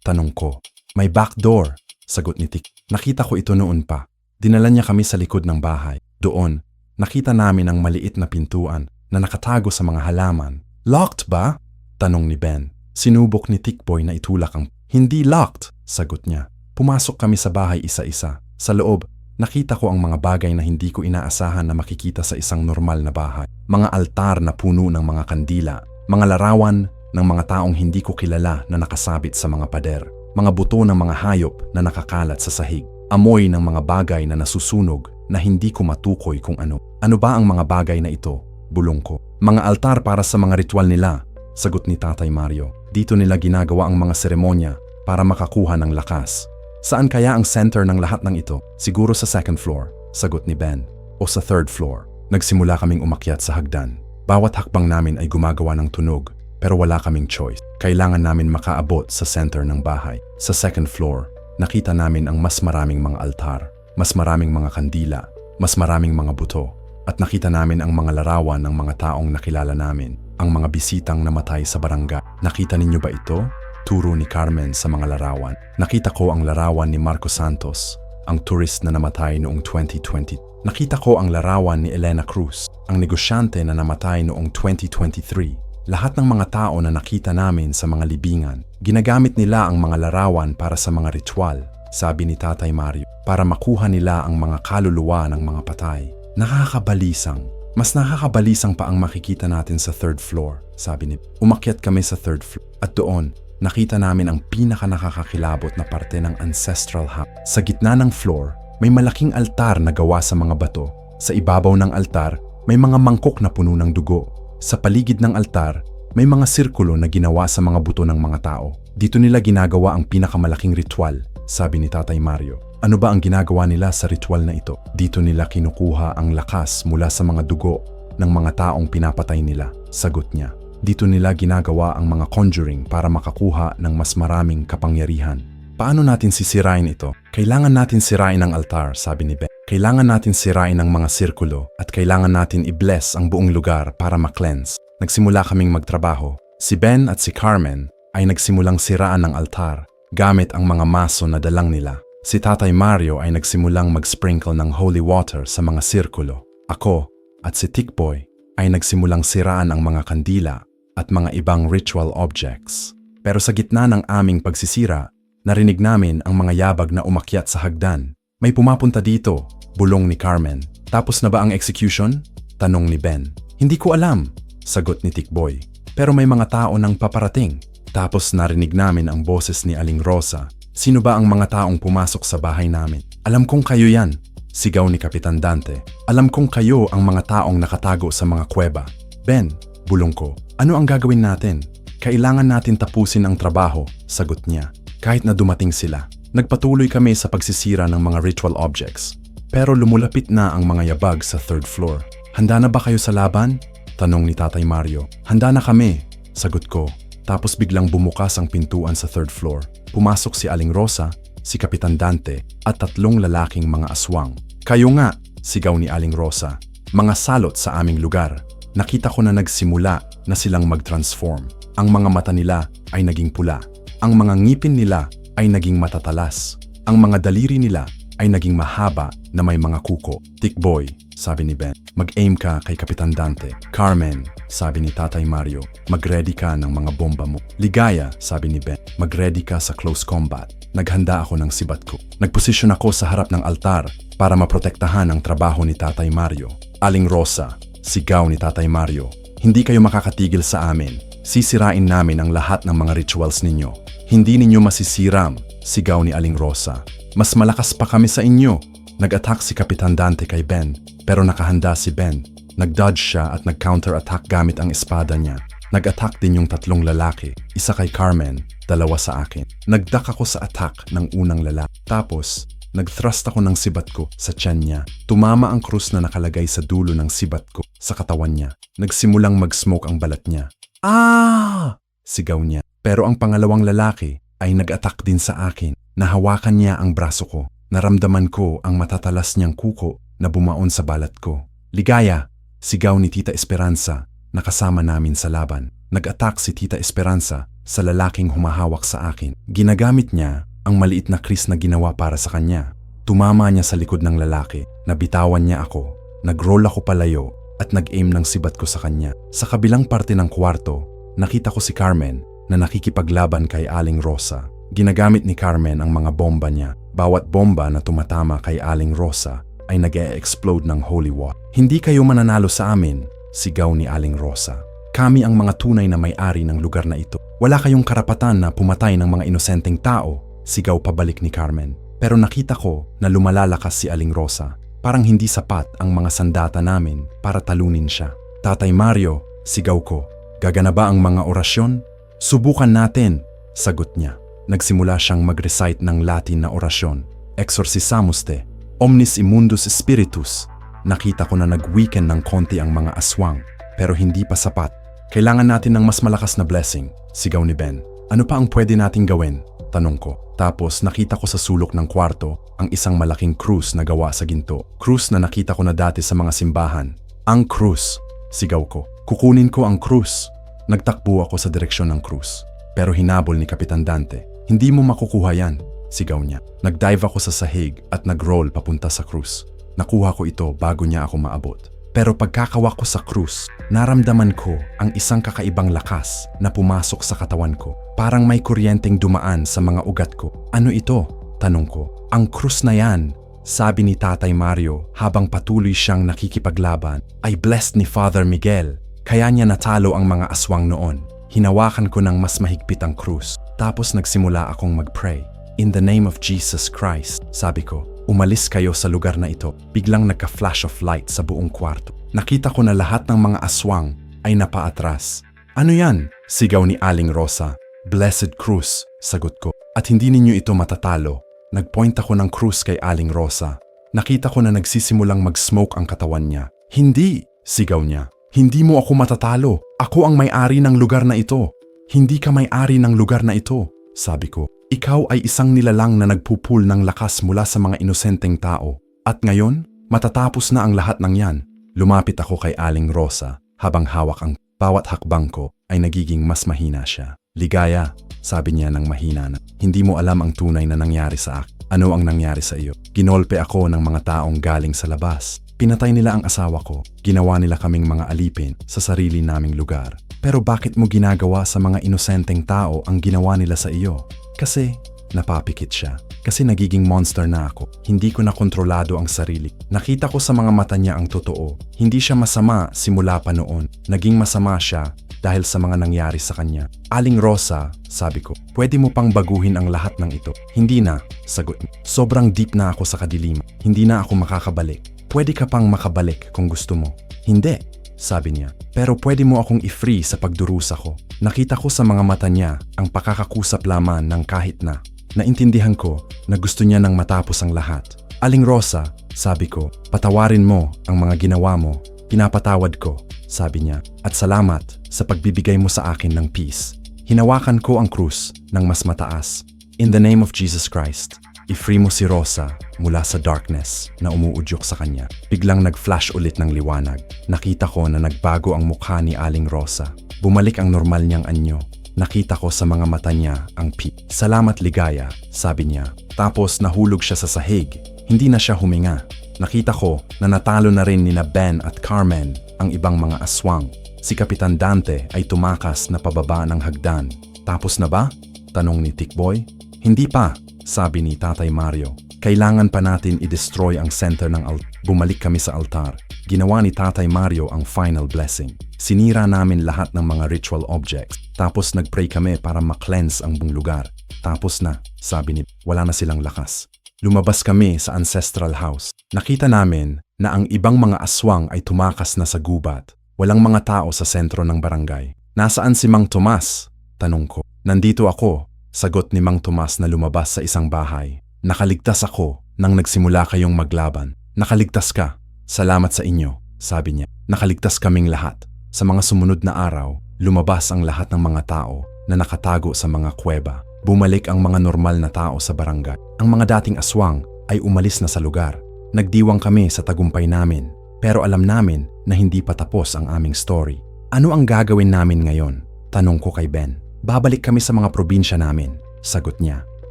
Tanong ko. May back door, sagot ni Tik. Nakita ko ito noon pa. Dinala niya kami sa likod ng bahay. Doon, nakita namin ang maliit na pintuan na nakatago sa mga halaman. Locked ba? Tanong ni Ben. Sinubok ni Tikboy na itulak ang... Hindi locked, sagot niya. Pumasok kami sa bahay isa-isa. Sa loob, nakita ko ang mga bagay na hindi ko inaasahan na makikita sa isang normal na bahay. Mga altar na puno ng mga kandila, mga larawan ng mga taong hindi ko kilala na nakasabit sa mga pader, mga buto ng mga hayop na nakakalat sa sahig, amoy ng mga bagay na nasusunog na hindi ko matukoy kung ano. Ano ba ang mga bagay na ito? Bulong ko. Mga altar para sa mga ritual nila, sagot ni Tatay Mario. Dito nila ginagawa ang mga seremonya para makakuha ng lakas. Saan kaya ang center ng lahat ng ito? Siguro sa 2nd floor. sagot ni Ben. O sa third floor. Nagsimula kaming umakyat sa hagdan. Bawat hakbang namin ay gumagawa ng tunog, pero wala kaming choice. Kailangan namin makaabot sa center ng bahay. Sa second floor, nakita namin ang mas maraming mga altar, mas maraming mga kandila, mas maraming mga buto, at nakita namin ang mga larawan ng mga taong nakilala namin, ang mga bisitang namatay sa barangay. Nakita ninyo ba ito? Turo ni Carmen sa mga larawan. Nakita ko ang larawan ni Marco Santos, ang tourist na namatay noong 2020. Nakita ko ang larawan ni Elena Cruz, ang negosyante na namatay noong 2023. Lahat ng mga tao na nakita namin sa mga libingan, ginagamit nila ang mga larawan para sa mga ritual, sabi ni Tatay Mario, para makuha nila ang mga kaluluwa ng mga patay. Nakakabalisang. Mas nakakabalisang pa ang makikita natin sa third floor, sabi ni. Umakyat kami sa third floor at doon, nakita namin ang pinaka nakakakilabot na parte ng ancestral house. Sa gitna ng floor, may malaking altar na gawa sa mga bato. Sa ibabaw ng altar, may mga mangkok na puno ng dugo. Sa paligid ng altar, may mga sirkulo na ginawa sa mga buto ng mga tao. Dito nila ginagawa ang pinakamalaking ritual, sabi ni Tatay Mario. Ano ba ang ginagawa nila sa ritual na ito? Dito nila kinukuha ang lakas mula sa mga dugo ng mga taong pinapatay nila, sagot niya. Dito nila ginagawa ang mga conjuring para makakuha ng mas maraming kapangyarihan. Paano natin sisirain ito? Kailangan natin sirain ang altar, sabi ni Ben. Kailangan natin sirain ang mga sirkulo at kailangan natin i-bless ang buong lugar para ma-cleanse. Nagsimula kaming magtrabaho. Si Ben at si Carmen ay nagsimulang siraan ng altar gamit ang mga maso na dalang nila. Si Tatay Mario ay nagsimulang mag-sprinkle ng holy water sa mga sirkulo. Ako at si Tikboy ay nagsimulang siraan ang mga kandila at mga ibang ritual objects. Pero sa gitna ng aming pagsisira, narinig namin ang mga yabag na umakyat sa hagdan. May pumapunta dito, bulong ni Carmen. Tapos na ba ang execution? Tanong ni Ben. Hindi ko alam, sagot ni Tikboy. Pero may mga tao nang paparating. Tapos narinig namin ang boses ni Aling Rosa. Sino ba ang mga taong pumasok sa bahay namin? Alam kong kayo yan, sigaw ni Kapitan Dante. Alam kong kayo ang mga taong nakatago sa mga kuweba. Ben, bulong ko, ano ang gagawin natin? Kailangan natin tapusin ang trabaho, sagot niya. Kahit na dumating sila, nagpatuloy kami sa pagsisira ng mga ritual objects. Pero lumulapit na ang mga yabag sa third floor. Handa na ba kayo sa laban? Tanong ni Tatay Mario. Handa na kami, sagot ko. Tapos biglang bumukas ang pintuan sa third floor. Pumasok si Aling Rosa, si Kapitan Dante, at 3 lalaking mga aswang. Kayo nga, sigaw ni Aling Rosa. Mga salot sa aming lugar. Nakita ko na nagsimula na silang mag-transform. Ang mga mata nila ay naging pula. Ang mga ngipin nila ay naging matatalas. Ang mga daliri nila ay naging mahaba na may mga kuko. Tikboy, sabi ni Ben. Mag-aim ka kay Kapitan Dante. Carmen, sabi ni Tatay Mario. Mag-ready ka ng mga bomba mo. Ligaya, sabi ni Ben. Mag-ready ka sa close combat. Naghanda ako ng sibat ko. Nagposisyon ako sa harap ng altar para maprotektahan ang trabaho ni Tatay Mario. Aling Rosa, sigaw ni Tatay Mario. Hindi kayo makakatigil sa amin. Sisirain namin ang lahat ng mga rituals ninyo. Hindi ninyo masisiram, sigaw ni Aling Rosa. Mas malakas pa kami sa inyo. Nag-attack si Kapitan Dante kay Ben, pero nakahanda si Ben. Nag-dodge siya at nag-counter-attack gamit ang espada niya. Nag-attack din yung 3 lalaki, isa kay Carmen, 2 sa akin. Nag-duck ako sa attack ng unang lalaki. Tapos, nag-thrust ako ng sibat ko sa tiyan niya. Tumama ang krus na nakalagay sa dulo ng sibat ko sa katawan niya. Nagsimulang mag-smoke ang balat niya. Ah! Sigaw niya. Pero ang pangalawang lalaki ay nag-attack din sa akin. Nahawakan niya ang braso ko. Naramdaman ko ang matatalas niyang kuko na bumaon sa balat ko. Ligaya! Sigaw ni Tita Esperanza na kasama namin sa laban. Nag-attack si Tita Esperanza sa lalaking humahawak sa akin. Ginagamit niya ang maliit na kris na ginawa para sa kanya. Tumama niya sa likod ng lalaki. Nabitawan niya ako. Nag-roll ako palayo at nag-aim ng sibat ko sa kanya. Sa kabilang parte ng kwarto, nakita ko si Carmen na nakikipaglaban kay Aling Rosa. Ginagamit ni Carmen ang mga bomba niya. Bawat bomba na tumatama kay Aling Rosa ay nag-e-explode ng holy water. Hindi kayo mananalo sa amin, sigaw ni Aling Rosa. Kami ang mga tunay na may-ari ng lugar na ito. Wala kayong karapatan na pumatay ng mga inosenteng tao, sigaw pabalik ni Carmen. Pero nakita ko na lumalalakas si Aling Rosa. Parang hindi sapat ang mga sandata namin para talunin siya. Tatay Mario, sigaw ko. Gagana ba ang mga orasyon? Subukan natin, sagot niya. Nagsimula siyang mag-recite ng Latin na orasyon. Exorcisamuste, Omnis immundus spiritus. Nakita ko na nag-weaken ng konti ang mga aswang, pero hindi pa sapat. Kailangan natin ng mas malakas na blessing, sigaw ni Ben. Ano pa ang pwede nating gawin? Tanong ko. Tapos nakita ko sa sulok ng kwarto ang isang malaking krus na gawa sa ginto. Krus na nakita ko na dati sa mga simbahan. Ang krus, sigaw ko. Kukunin ko ang krus. Nagtakbo ako sa direksyon ng krus. Pero hinabol ni Kapitan Dante. Hindi mo makukuha yan, sigaw niya. Nagdive ako sa sahig at nagroll papunta sa krus. Nakuha ko ito bago niya ako maabot. Pero pagkakawak ko sa krus, naramdaman ko ang isang kakaibang lakas na pumasok sa katawan ko. Parang may kuryenteng dumaan sa mga ugat ko. Ano ito? Tanong ko. Ang krus na yan, sabi ni Tatay Mario habang patuloy siyang nakikipaglaban, ay blessed ni Father Miguel. Kaya niya natalo ang mga aswang noon. Hinawakan ko ng mas mahigpit ang krus. Tapos nagsimula akong mag-pray. In the name of Jesus Christ, sabi ko. Umalis kayo sa lugar na ito. Biglang nagka-flash of light sa buong kwarto. Nakita ko na lahat ng mga aswang ay napaatras. Ano yan? Sigaw ni Aling Rosa. Blessed Cruz, sagot ko. At hindi ninyo ito matatalo. Nagpoint ako ng krus kay Aling Rosa. Nakita ko na nagsisimulang mag-smoke ang katawan niya. Hindi, sigaw niya. Hindi mo ako matatalo. Ako ang may-ari ng lugar na ito. Hindi ka may-ari ng lugar na ito, sabi ko. Ikaw ay isang nilalang na nagpupul ng lakas mula sa mga inosenteng tao. At ngayon, matatapos na ang lahat ng yan. Lumapit ako kay Aling Rosa habang hawak ang bawat hakbang ko ay nagiging mas mahina siya. Ligaya, sabi niya ng mahina na, hindi mo alam ang tunay na nangyari sa akin. Ano ang nangyari sa iyo? Ginolpe ako ng mga taong galing sa labas. Pinatay nila ang asawa ko. Ginawa nila kaming mga alipin sa sarili naming lugar. Pero bakit mo ginagawa sa mga inosenteng tao ang ginawa nila sa iyo? Kasi napapikit siya. Kasi nagiging monster na ako. Hindi ko na kontrolado ang sarili. Nakita ko sa mga mata niya ang totoo. Hindi siya masama simula pa noon. Naging masama siya dahil sa mga nangyari sa kanya. Aling Rosa, sabi ko, pwede mo pang baguhin ang lahat ng ito. Hindi na, sagot niya. Sobrang deep na ako sa kadiliman. Hindi na ako makakabalik. Pwede ka pang makabalik kung gusto mo. Hindi, sabi niya. Pero pwede mo akong i-free sa pagdurusa ko. Nakita ko sa mga mata niya ang pakakakusap laman ng kahit na. Naintindihan ko na gusto niya nang matapos ang lahat. Aling Rosa, sabi ko, patawarin mo ang mga ginawa mo. Pinapatawad ko, sabi niya. At salamat sa pagbibigay mo sa akin ng peace. Hinawakan ko ang krus ng mas mataas. In the name of Jesus Christ, i-free mo si Rosa mula sa darkness na umuudyok sa kanya. Biglang nag-flash ulit ng liwanag. Nakita ko na nagbago ang mukha ni Aling Rosa. Bumalik ang normal niyang anyo. Nakita ko sa mga mata niya ang Salamat Ligaya, sabi niya. Tapos nahulog siya sa sahig. Hindi na siya huminga. Nakita ko na natalo na rin nina Ben at Carmen ang ibang mga aswang. Si Kapitan Dante ay tumakas na pababa ng hagdan. Tapos na ba? Tanong ni Tikboy. Hindi pa, sabi ni Tatay Mario. Kailangan pa natin i-destroy ang center ng altar. Bumalik kami sa altar. Ginawa ni Tatay Mario ang final blessing. Sinira namin lahat ng mga ritual objects. Tapos nagpray kami para ma-cleanse ang buong lugar. Tapos na, sabi ni, wala na silang lakas. Lumabas kami sa ancestral house. Nakita namin na ang ibang mga aswang ay tumakas na sa gubat. Walang mga tao sa sentro ng barangay. Nasaan si Mang Tomas? Tanong ko. Nandito ako, sagot ni Mang Tomas na lumabas sa isang bahay. Nakaligtas ako nang nagsimula kayong maglaban. Nakaligtas ka. Salamat sa inyo, sabi niya. Nakaligtas kaming lahat. Sa mga sumunod na araw, lumabas ang lahat ng mga tao na nakatago sa mga kuweba. Bumalik ang mga normal na tao sa barangay. Ang mga dating aswang ay umalis na sa lugar. Nagdiwang kami sa tagumpay namin. Pero alam namin na hindi pa tapos ang aming story. Ano ang gagawin namin ngayon? Tanong ko kay Ben. Babalik kami sa mga probinsya namin, sagot niya.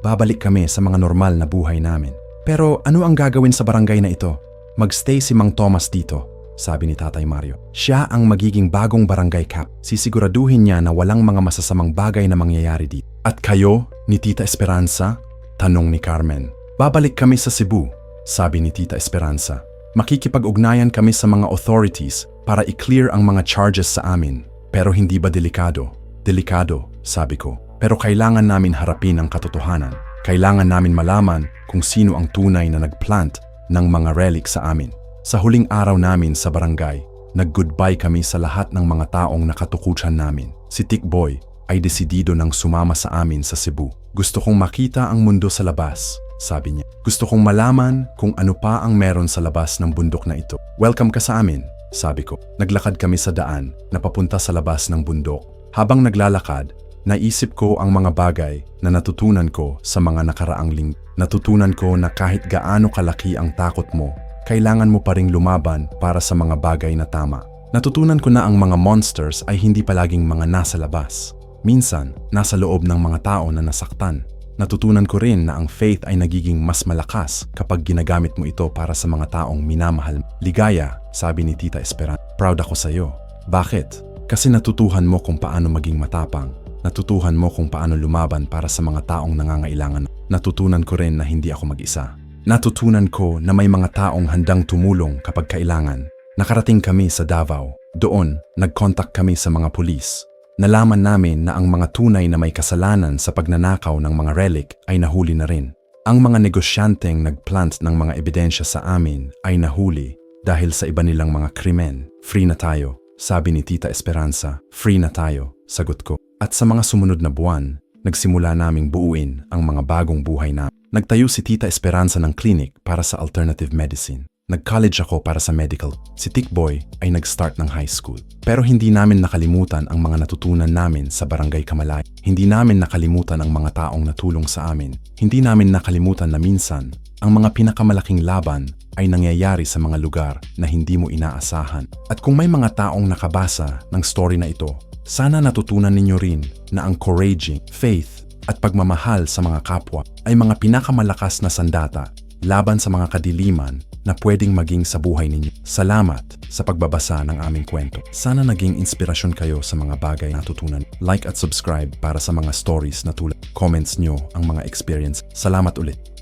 Babalik kami sa mga normal na buhay namin. Pero ano ang gagawin sa barangay na ito? Magstay si Mang Tomas dito, sabi ni Tatay Mario. Siya ang magiging bagong barangay cap. Sisiguraduhin niya na walang mga masasamang bagay na mangyayari dito. At kayo, ni Tita Esperanza? Tanong ni Carmen. Babalik kami sa Cebu, sabi ni Tita Esperanza. Makikipag-ugnayan kami sa mga authorities para i-clear ang mga charges sa amin. Pero hindi ba delikado? Delikado, sabi ko. Pero kailangan namin harapin ang katotohanan. Kailangan namin malaman kung sino ang tunay na nagplant ng mga relic sa amin. Sa huling araw namin sa barangay, nag-goodbye kami sa lahat ng mga taong nakatukutan namin. Si Tikboy ay desidido nang sumama sa amin sa Cebu. Gusto kong makita ang mundo sa labas. sabi niya. Gusto kong malaman kung ano pa ang meron sa labas ng bundok na ito. Welcome ka sa amin, sabi ko. Naglakad kami sa daan na papunta sa labas ng bundok. Habang naglalakad, naisip ko ang mga bagay na natutunan ko sa mga nakaraang linggo. Natutunan ko na kahit gaano kalaki ang takot mo, kailangan mo pa ring lumaban para sa mga bagay na tama. Natutunan ko na ang mga monsters ay hindi palaging mga nasa labas. Minsan, nasa loob ng mga tao na nasaktan. Natutunan ko rin na ang faith ay nagiging mas malakas kapag ginagamit mo ito para sa mga taong minamahal. Ligaya, sabi ni Tita Esperanza. Proud ako sa iyo. Bakit? Kasi natutuhan mo kung paano maging matapang. Natutuhan mo kung paano lumaban para sa mga taong nangangailangan. Natutunan ko rin na hindi ako mag-isa. Natutunan ko na may mga taong handang tumulong kapag kailangan. Nakarating kami sa Davao. Doon, nag-contact kami sa mga pulis. Nalaman namin na ang mga tunay na may kasalanan sa pagnanakaw ng mga relic ay nahuli na rin. Ang mga negosyanteng nagplant ng mga ebidensya sa amin ay nahuli dahil sa iba nilang mga krimen. Free na tayo, sabi ni Tita Esperanza. Free na tayo, sagot ko. At sa mga sumunod na buwan, nagsimula naming buuin ang mga bagong buhay namin. Nagtayo si Tita Esperanza ng clinic para sa alternative medicine. Nag-college ako para sa medical. Si Tikboy ay nag-start ng high school. Pero hindi namin nakalimutan ang mga natutunan namin sa Barangay Kamalay. Hindi namin nakalimutan ang mga taong natulong sa amin. Hindi namin nakalimutan na minsan, ang mga pinakamalaking laban ay nangyayari sa mga lugar na hindi mo inaasahan. At kung may mga taong nakabasa ng story na ito, sana natutunan ninyo rin na ang courage, faith, at pagmamahal sa mga kapwa ay mga pinakamalakas na sandata laban sa mga kadiliman na pwedeng maging sa buhay ninyo. Salamat sa pagbabasa ng aming kwento. Sana naging inspirasyon kayo sa mga bagay na natutunan. Like at subscribe para sa mga stories na tulad. Comments nyo ang mga experience. Salamat ulit.